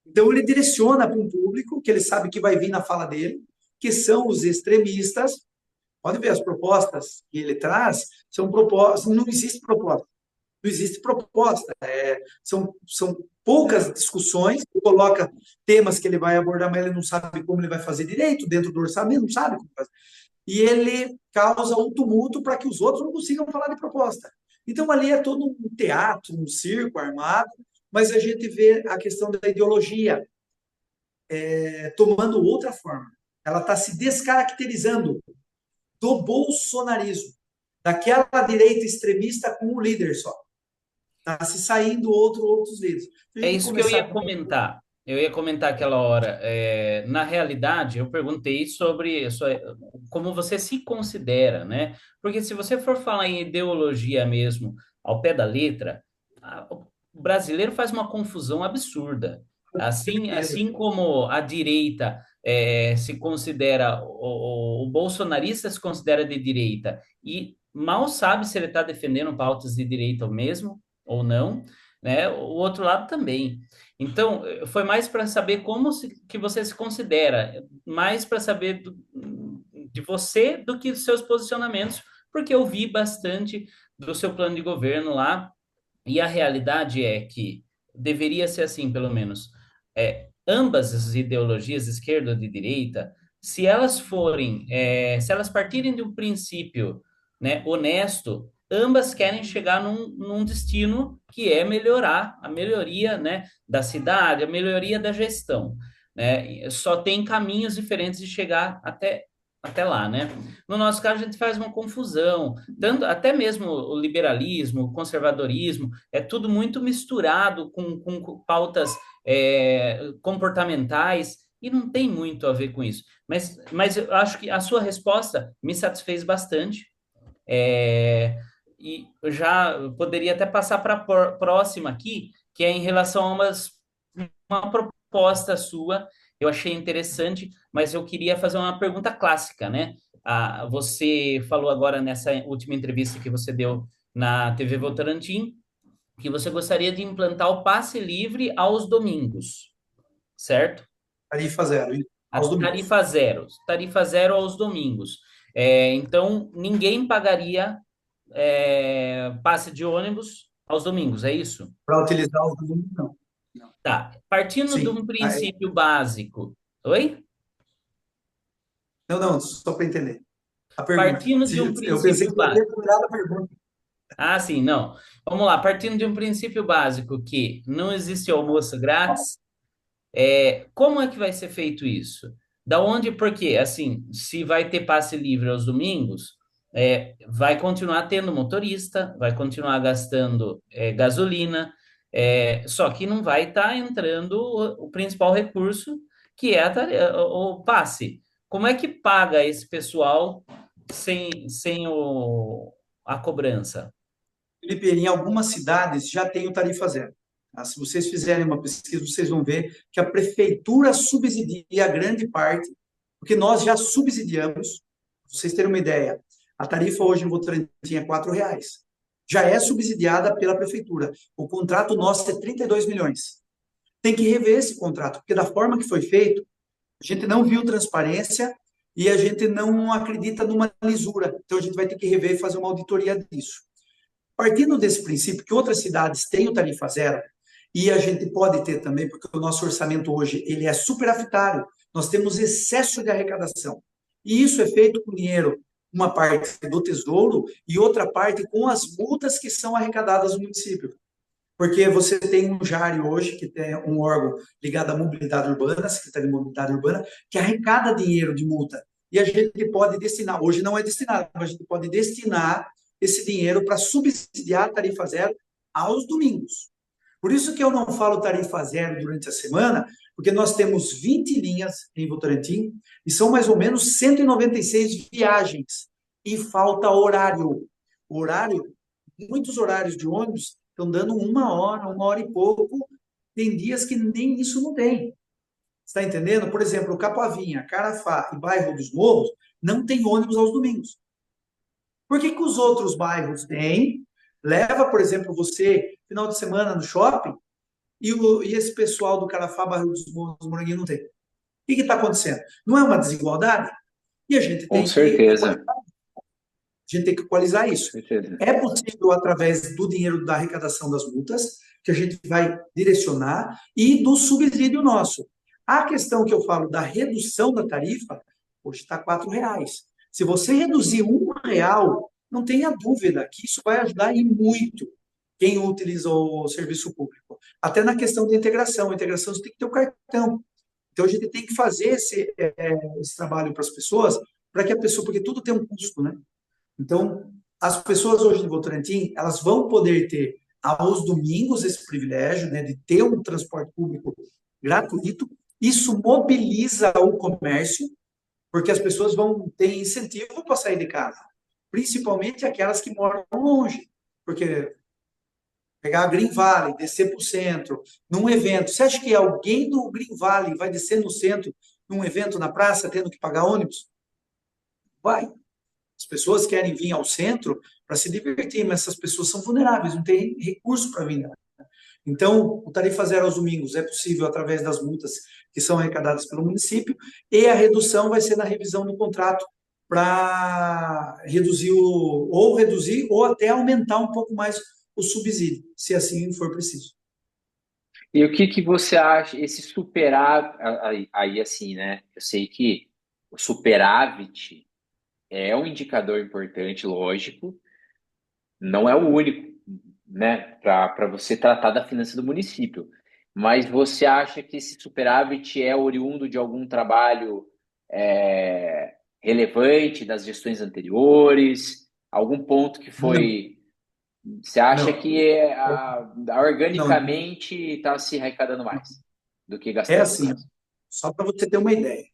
Então, ele direciona para um público que ele sabe que vai vir na fala dele, que são os extremistas. Pode ver, as propostas que ele traz são propostas, não existe proposta. Não existe proposta. São poucas discussões, ele coloca temas que ele vai abordar, mas ele não sabe como ele vai fazer direito dentro do orçamento, não sabe como fazer. E ele causa um tumulto para que os outros não consigam falar de proposta. Então, ali é todo um teatro, um circo armado, mas a gente vê a questão da ideologia tomando outra forma. Ela está se descaracterizando do bolsonarismo, daquela direita extremista com um líder só. Está se saindo outros líderes. Se a É gente isso que eu começar ia com... comentar. Eu ia comentar aquela hora. Na realidade, eu perguntei sobre como você se considera, né? Porque se você for falar em ideologia mesmo, ao pé da letra, o brasileiro faz uma confusão absurda. Assim como a direita se considera, o bolsonarista se considera de direita e mal sabe se ele está defendendo pautas de direita mesmo ou não, né? O outro lado também. Então, foi mais para saber que você se considera, mais para saber de você do que dos seus posicionamentos, porque eu vi bastante do seu plano de governo lá, e a realidade é que deveria ser assim, pelo menos. Ambas as ideologias, esquerda ou de direita, se elas partirem de um princípio, né, honesto, ambas querem chegar num destino que é melhorar, a melhoria, né, da cidade, a melhoria da gestão, né? Só tem caminhos diferentes de chegar até lá, né? No nosso caso, a gente faz uma confusão, tanto, até mesmo o liberalismo, o conservadorismo, é tudo muito misturado com pautas comportamentais, e não tem muito a ver com isso. Mas eu acho que a sua resposta me satisfez bastante. É, e eu já poderia até passar para a próxima aqui, que é em relação a uma proposta sua. Eu achei interessante, mas eu queria fazer uma pergunta clássica, né? Você falou agora nessa última entrevista que você deu na TV Votorantim, que você gostaria de implantar o passe livre aos domingos, certo? Tarifa zero, A aos domingos. tarifa zero aos domingos. Então, ninguém pagaria passe de ônibus aos domingos, é isso? Para utilizar os domingos, não. Não. Tá. Partindo de Sim. um princípio básico. Oi? Não, só para entender. A pergunta. Partindo de um Eu pensei princípio que eu básico. tinha curado a pergunta. Ah, sim, não. Vamos lá. Partindo de um princípio básico que não existe almoço grátis, como é que vai ser feito isso? Da onde? Porque, assim, se vai ter passe livre aos domingos, vai continuar tendo motorista, vai continuar gastando gasolina, só que não vai estar entrando o principal recurso, que é o passe. Como é que paga esse pessoal sem a cobrança? Felipe, em algumas cidades já tem o tarifa zero. Tá? Se vocês fizerem uma pesquisa, vocês vão ver que a prefeitura subsidia grande parte, porque nós já subsidiamos. Para vocês terem uma ideia, a tarifa hoje em Votorantim é R$ 4. Já é subsidiada pela prefeitura. O contrato nosso é 32 milhões. Tem que rever esse contrato, porque da forma que foi feito, a gente não viu transparência e a gente não acredita numa lisura. Então a gente vai ter que rever e fazer uma auditoria disso. Partindo desse princípio que outras cidades têm o tarifa zero, e a gente pode ter também, porque o nosso orçamento hoje ele é superafitário, nós temos excesso de arrecadação. E isso é feito com dinheiro, uma parte do Tesouro e outra parte com as multas que são arrecadadas no município. Porque você tem um JARE hoje, que tem um órgão ligado à mobilidade urbana, a Secretaria de Mobilidade Urbana, que arrecada dinheiro de multa. E a gente pode destinar, hoje não é destinado, mas a gente pode destinar esse dinheiro para subsidiar a tarifa zero aos domingos. Por isso que eu não falo tarifa zero durante a semana, porque nós temos 20 linhas em Votorantim e são mais ou menos 196 viagens. E falta horário. Horário, muitos horários de ônibus estão dando 1 hora e pouco. Tem dias que nem isso não tem. Está entendendo? Por exemplo, Capoavinha, Carafá e bairro dos Morros não tem ônibus aos domingos. Por que que os outros bairros têm? Leva, por exemplo, você, final de semana no shopping, e esse pessoal do Carafá, bairro dos Morros, Moranguinho não tem. O que está acontecendo? Não é uma desigualdade? E a gente Com tem que certeza, equalizar com isso. certeza. É possível através do dinheiro da arrecadação das multas, que a gente vai direcionar, e do subsídio nosso. A questão que eu falo da redução da tarifa, hoje está R$ 4. Se você reduzir R$ 1, não tenha dúvida que isso vai ajudar e muito quem utiliza o serviço público. Até na questão da integração. A integração você tem que ter o cartão. Então a gente tem que fazer esse trabalho para as pessoas, para que a pessoa, porque tudo tem um custo, né? Então, as pessoas hoje em Votorantim, elas vão poder ter aos domingos esse privilégio, né, de ter um transporte público gratuito. Isso mobiliza o comércio, porque as pessoas vão ter incentivo para sair de casa, principalmente aquelas que moram longe, porque pegar a Green Valley, descer para o centro, num evento. Você acha que alguém do Green Valley vai descer no centro, num evento na praça, tendo que pagar ônibus? Vai. As pessoas querem vir ao centro para se divertir, mas essas pessoas são vulneráveis, não têm recurso para vir, né? Então, o tarifa zero aos domingos é possível através das multas que são arrecadadas pelo município, e a redução vai ser na revisão do contrato para reduzir ou até aumentar um pouco mais o subsídio, se assim for preciso. E o que que você acha, esse superávit, aí assim, né? Eu sei que o superávit é um indicador importante, lógico, não é o único, né, para você tratar da finança do município. Mas você acha que esse superávit é oriundo de algum trabalho relevante das gestões anteriores? Algum ponto que Não, foi. Você acha não, que não. organicamente está se arrecadando mais do que É gastando, no assim, caso? só para você ter uma ideia.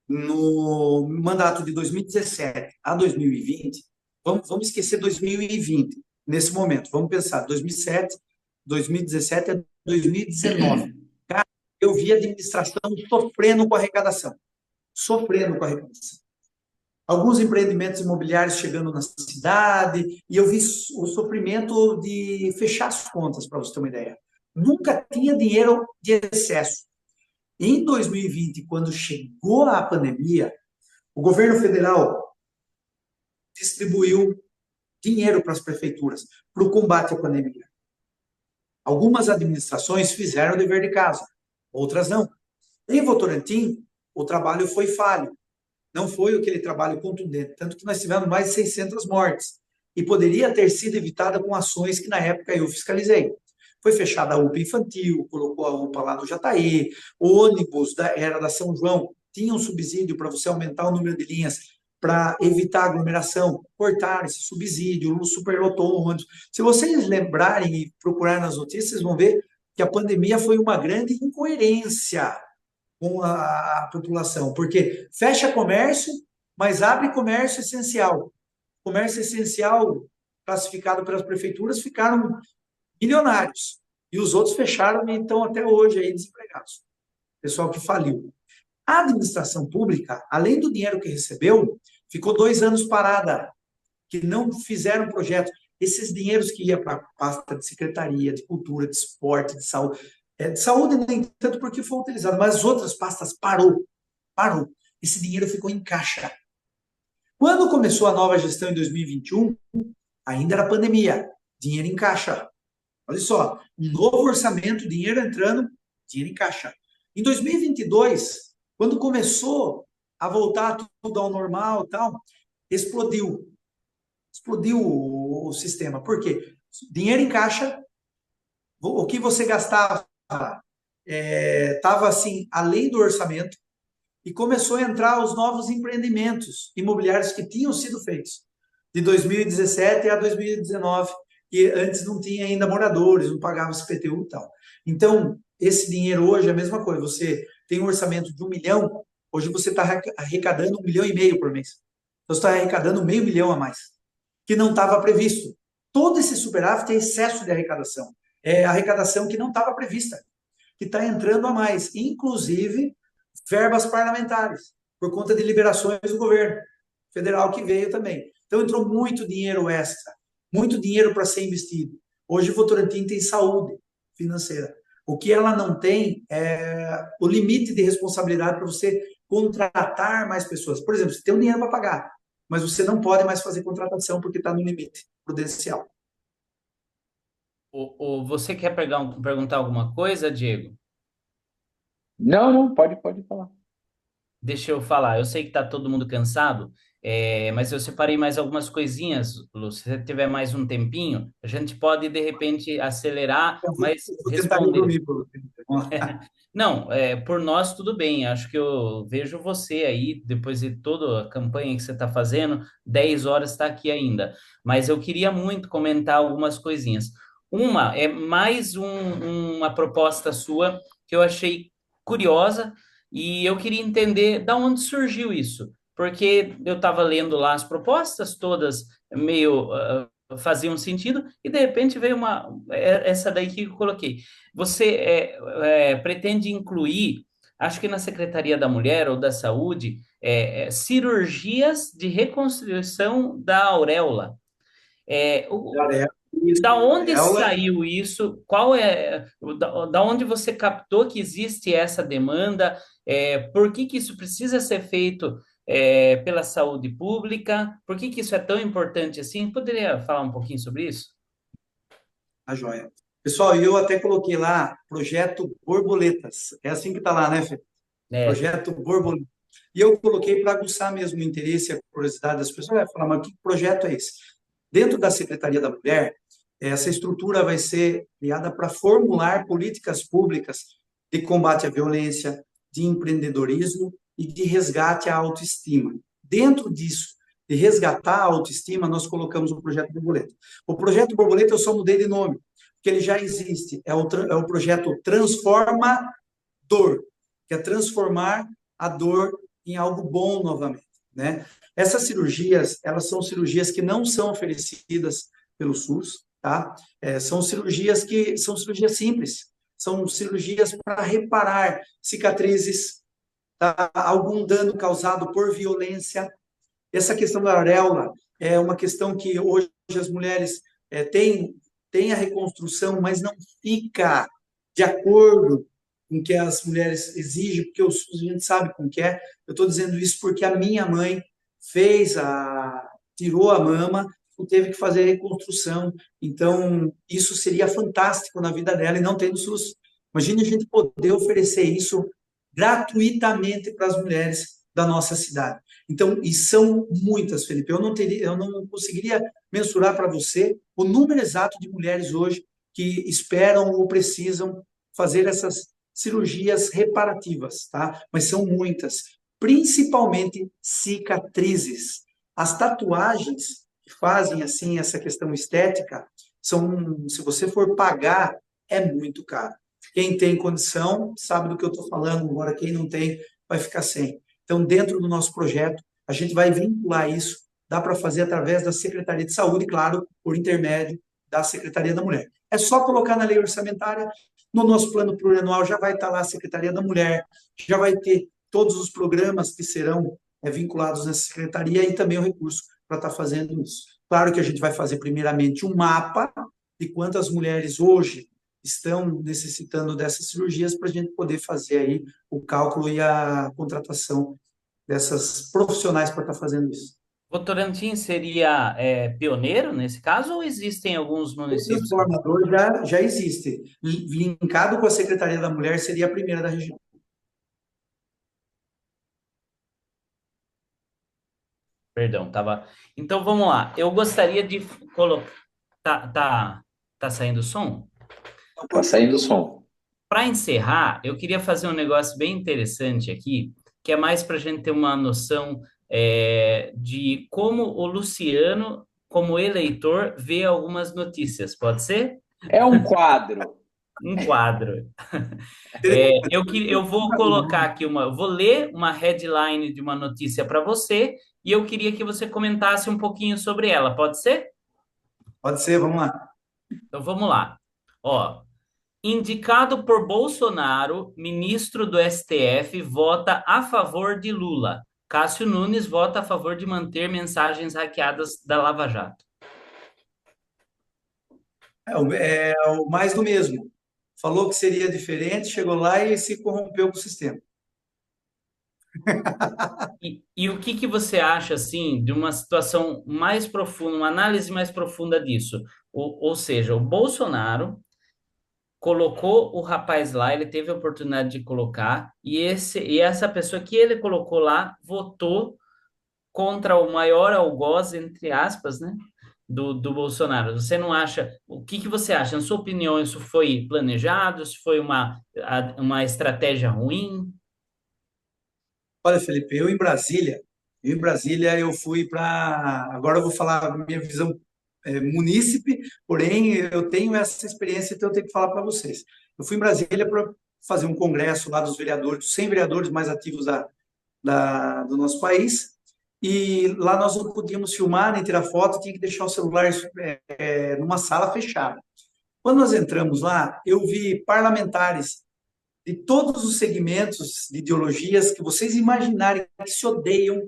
No mandato de 2017 a 2020, vamos esquecer 2020 nesse momento, vamos pensar 2007, 2017 a 2019. Cara, eu vi a administração sofrendo com a arrecadação. Alguns empreendimentos imobiliários chegando na cidade, e eu vi o sofrimento de fechar as contas, para você ter uma ideia. Nunca tinha dinheiro de excesso. Em 2020, quando chegou a pandemia, o governo federal distribuiu dinheiro para as prefeituras para o combate à pandemia. Algumas administrações fizeram o dever de casa, outras não. Em Votorantim, o trabalho foi falho, não foi aquele trabalho contundente, tanto que nós tivemos mais de 600 mortes, e poderia ter sido evitada com ações que na época eu fiscalizei. Foi fechada a UPA infantil, colocou a UPA lá no Jataí, ônibus era da São João, tinha um subsídio para você aumentar o número de linhas para evitar aglomeração, cortaram esse subsídio, superlotou o ônibus. Se vocês lembrarem e procurarem nas notícias, vocês vão ver que a pandemia foi uma grande incoerência com a população, porque fecha comércio, mas abre comércio essencial. Comércio essencial, classificado pelas prefeituras, ficaram milionários. E os outros fecharam e estão até hoje aí desempregados. Pessoal que faliu. A administração pública, além do dinheiro que recebeu, ficou 2 anos parada, que não fizeram projeto. Esses dinheiros que iam para a pasta de secretaria, de cultura, de esporte, de saúde nem tanto porque foi utilizado, mas as outras pastas parou. Esse dinheiro ficou em caixa. Quando começou a nova gestão em 2021, ainda era pandemia, dinheiro em caixa. Olha só, um novo orçamento, dinheiro entrando, dinheiro em caixa. Em 2022, quando começou a voltar tudo ao normal e tal, explodiu. Explodiu o sistema. Por quê? Dinheiro em caixa, o que você gastava estava assim, além do orçamento, e começou a entrar os novos empreendimentos imobiliários que tinham sido feitos, de 2017 a 2019, que antes não tinha ainda moradores, não pagava IPTU e tal. Então, esse dinheiro hoje é a mesma coisa, você tem um orçamento de 1 milhão, hoje você está arrecadando 1,5 milhão por mês. Então, você está arrecadando meio milhão a mais, que não estava previsto. Todo esse superávit é excesso de arrecadação. É arrecadação que não estava prevista. que está entrando a mais, inclusive verbas parlamentares, por conta de liberações do governo federal que veio também. Então entrou muito dinheiro extra, muito dinheiro para ser investido. Hoje Votorantim tem saúde financeira. O que ela não tem é o limite de responsabilidade para você contratar mais pessoas. Por exemplo, você tem um dinheiro para pagar, mas você não pode mais fazer contratação porque está no limite prudencial. Você quer perguntar alguma coisa, Diego? Não, não, pode falar. Deixa eu falar. Eu sei que está todo mundo cansado, mas eu separei mais algumas coisinhas, Lu. Se você tiver mais um tempinho, a gente pode, de repente, acelerar, mas Eu vou tentar responder. resumir para você. Vamos lá. Não, por nós tudo bem. Acho que eu vejo você aí, depois de toda a campanha que você está fazendo, 10 horas está aqui ainda. Mas eu queria muito comentar algumas coisinhas. Uma é mais uma proposta sua que eu achei curiosa e eu queria entender da onde surgiu isso. Porque eu estava lendo lá as propostas, todas meio faziam sentido, e de repente veio essa daí que eu coloquei. Você pretende incluir, acho que na Secretaria da Mulher ou da Saúde, cirurgias de reconstrução da auréola. É, o- Areola, isso, da onde areola. saiu isso? Da onde você captou que existe essa demanda? Por que que isso precisa ser feito pela saúde pública? Por que que isso é tão importante assim? Poderia falar um pouquinho sobre isso? A joia. Pessoal, eu até coloquei lá projeto Borboletas. É assim que está lá, né, Fê? É, Projeto Borboleta. E eu coloquei para aguçar mesmo o interesse e a curiosidade das pessoas. Vai falar, mas que projeto é esse? Dentro da Secretaria da Mulher, essa estrutura vai ser criada para formular políticas públicas de combate à violência, de empreendedorismo e de resgate à autoestima. Dentro disso, de resgatar a autoestima, nós colocamos o projeto Borboleta. O projeto Borboleta eu só mudei de nome, porque ele já existe. É o projeto Transforma Dor, que é transformar a dor em algo bom novamente, né? Essas cirurgias, elas são cirurgias que não são oferecidas pelo SUS, tá? São cirurgias simples, são cirurgias para reparar cicatrizes, tá? Algum dano causado por violência. Essa questão da auréola é uma questão que hoje as mulheres têm a reconstrução, mas não fica de acordo com o que as mulheres exigem, porque o SUS a gente sabe como que é. Eu estou dizendo isso porque a minha mãe tirou a mama e teve que fazer a reconstrução. Então, isso seria fantástico na vida dela e não tem no SUS. Imagine a gente poder oferecer isso gratuitamente para as mulheres da nossa cidade. Então, e são muitas, Felipe. Eu não conseguiria mensurar para você o número exato de mulheres hoje que esperam ou precisam fazer essas cirurgias reparativas, tá? Mas são muitas, principalmente cicatrizes. As tatuagens que fazem assim essa questão estética são, se você for pagar, é muito caro. Quem tem condição sabe do que eu estou falando, agora quem não tem vai ficar sem. Então, dentro do nosso projeto, a gente vai vincular isso, dá para fazer através da Secretaria de Saúde, claro, por intermédio da Secretaria da Mulher. É só colocar na lei orçamentária, no nosso plano plurianual já vai estar lá a Secretaria da Mulher, já vai ter todos os programas que serão vinculados nessa secretaria e também o recurso para estar fazendo isso. Claro que a gente vai fazer primeiramente um mapa de quantas mulheres hoje estão necessitando dessas cirurgias para a gente poder fazer aí o cálculo e a contratação dessas profissionais para estar fazendo isso. Votorantim seria pioneiro nesse caso ou existem alguns O municípios? transformador já existe. Linkado com a Secretaria da Mulher, seria a primeira da região. Perdão, tava. Então vamos lá. Eu gostaria de colocar. Tá saindo som? Tá saindo o som. Para encerrar, eu queria fazer um negócio bem interessante aqui, que é mais para a gente ter uma noção de como o Luciano, como eleitor, vê algumas notícias. Pode ser? É um quadro. Um quadro. Eu vou colocar aqui vou ler uma headline de uma notícia para você e eu queria que você comentasse um pouquinho sobre ela. Pode ser? Pode ser, vamos lá. Então vamos lá. Ó, Indicado por Bolsonaro, ministro do STF vota a favor de Lula. Cássio Nunes vota a favor de manter mensagens hackeadas da Lava Jato. É o mais do mesmo. Falou que seria diferente, chegou lá e se corrompeu com o sistema. E o que que você acha, assim, de uma situação mais profunda, uma análise mais profunda disso? Ou seja, o Bolsonaro colocou o rapaz lá, ele teve a oportunidade de colocar, e essa pessoa que ele colocou lá votou contra o maior algoz, entre aspas, né, do Bolsonaro. Você não acha? O que que você acha? Na sua opinião, isso foi planejado? Isso foi uma estratégia ruim? Olha, Felipe, eu em Brasília eu fui para. Agora eu vou falar a minha visão munícipe, porém eu tenho essa experiência, então eu tenho que falar para vocês. Eu fui em Brasília para fazer um congresso lá dos vereadores, dos 100 vereadores mais ativos do nosso país, e lá nós não podíamos filmar nem tirar foto, tinha que deixar o celular numa sala fechada. Quando nós entramos lá, eu vi parlamentares de todos os segmentos de ideologias que vocês imaginarem que se odeiam,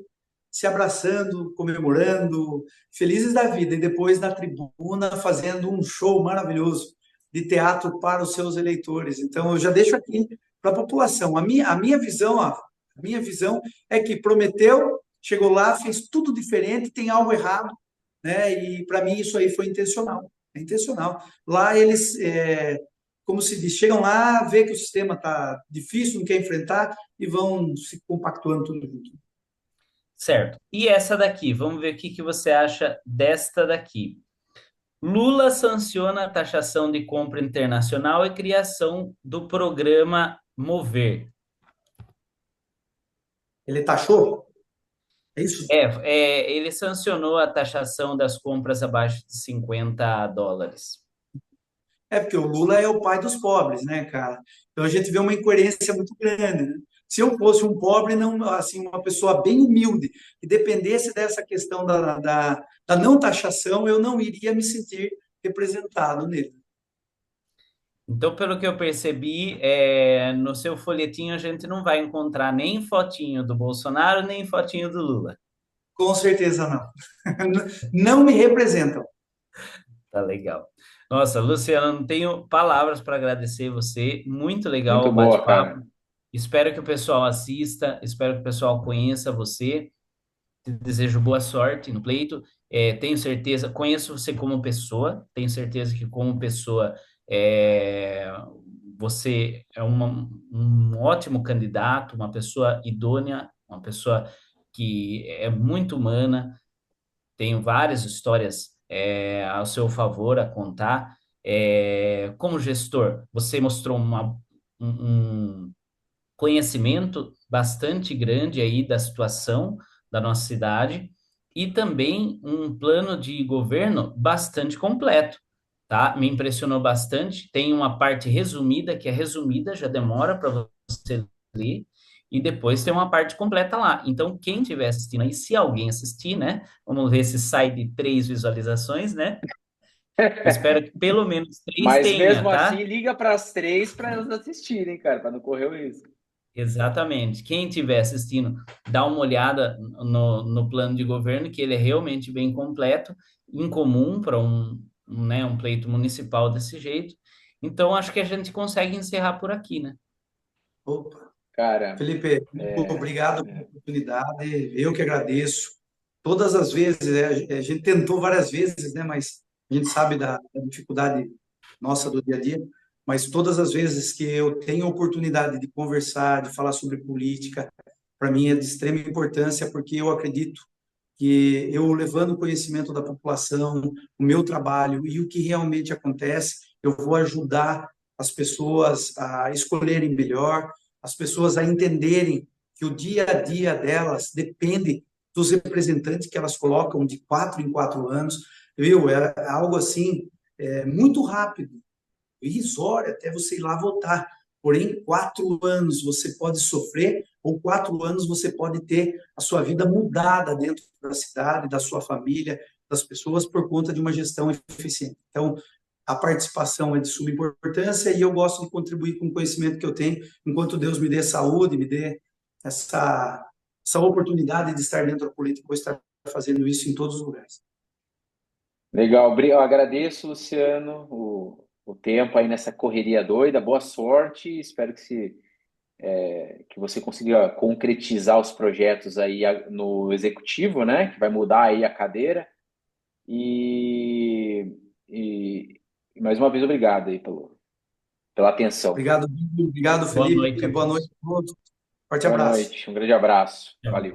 se abraçando, comemorando, felizes da vida, e depois na tribuna fazendo um show maravilhoso de teatro para os seus eleitores. Então, eu já deixo aqui para a população. A minha visão, ó, a minha visão é que prometeu, chegou lá, fez tudo diferente, tem algo errado, né? E para mim isso aí foi intencional. É intencional. Lá eles como se diz, chegam lá, vê que o sistema está difícil, não quer enfrentar e vão se compactuando tudo junto. Certo. E essa daqui? Vamos ver o que que você acha desta daqui. Lula sanciona a taxação de compra internacional e criação do programa Mover. Ele taxou? É isso? Ele sancionou a taxação das compras abaixo de US$ 50. É porque o Lula é o pai dos pobres, né, cara? Então a gente vê uma incoerência muito grande, né? Se eu fosse um pobre, não, assim, uma pessoa bem humilde, que dependesse dessa questão da não taxação, eu não iria me sentir representado nele. Então, pelo que eu percebi, no seu folhetinho a gente não vai encontrar nem fotinho do Bolsonaro, nem fotinho do Lula. Com certeza não. Não me representam. Tá legal. Nossa, Luciano, não tenho palavras para agradecer você. Muito legal Muito o boa, bate-papo. cara. Espero que o pessoal assista, espero que o pessoal conheça você. Te desejo boa sorte no pleito. Tenho certeza, conheço você como pessoa, tenho certeza que como pessoa é, você é um ótimo candidato, uma pessoa idônea, uma pessoa que é muito humana. Tenho várias histórias ao seu favor a contar. Como gestor, você mostrou um conhecimento bastante grande aí da situação da nossa cidade e também um plano de governo bastante completo, tá? Me impressionou bastante. Tem uma parte resumida, que é resumida, já demora para você ler, e depois tem uma parte completa lá. Então, quem estiver assistindo aí, se alguém assistir, né? Vamos ver se sai de 3 visualizações, né? Espero que pelo menos três Mas tenha, mesmo assim, tá? liga para as três para elas assistirem, cara, para não correr o risco. Exatamente. Quem estiver assistindo, dá uma olhada no plano de governo, que ele é realmente bem completo, incomum para né, um pleito municipal desse jeito. Então, acho que a gente consegue encerrar por aqui, né? Opa. Cara, Felipe, muito obrigado pela oportunidade. Eu que agradeço. Todas as vezes, a gente tentou várias vezes, né? Mas a gente sabe da dificuldade nossa do dia a dia. Mas todas as vezes que eu tenho a oportunidade de conversar, de falar sobre política, para mim é de extrema importância, porque eu acredito que eu levando o conhecimento da população, o meu trabalho e o que realmente acontece, eu vou ajudar as pessoas a escolherem melhor, as pessoas a entenderem que o dia a dia delas depende dos representantes que elas colocam de 4 em 4 anos, viu? É algo assim, muito rápido, irrisório até você ir lá votar. Porém, 4 anos você pode sofrer, ou 4 anos você pode ter a sua vida mudada dentro da cidade, da sua família, das pessoas, por conta de uma gestão eficiente. Então, a participação é de suma importância e eu gosto de contribuir com o conhecimento que eu tenho, enquanto Deus me dê saúde, me dê essa, essa oportunidade de estar dentro da política, vou estar fazendo isso em todos os lugares. Legal, eu agradeço, Luciano, o tempo aí nessa correria doida. Boa sorte, espero que você consiga concretizar os projetos aí no executivo, né? Que vai mudar aí a cadeira. E, e, e mais uma vez, obrigado aí pela atenção. Obrigado, Guilherme. Obrigado, Boa Felipe. noite a Boa noite todos. a todos. Forte Boa abraço. noite, um grande abraço. Tchau. Valeu.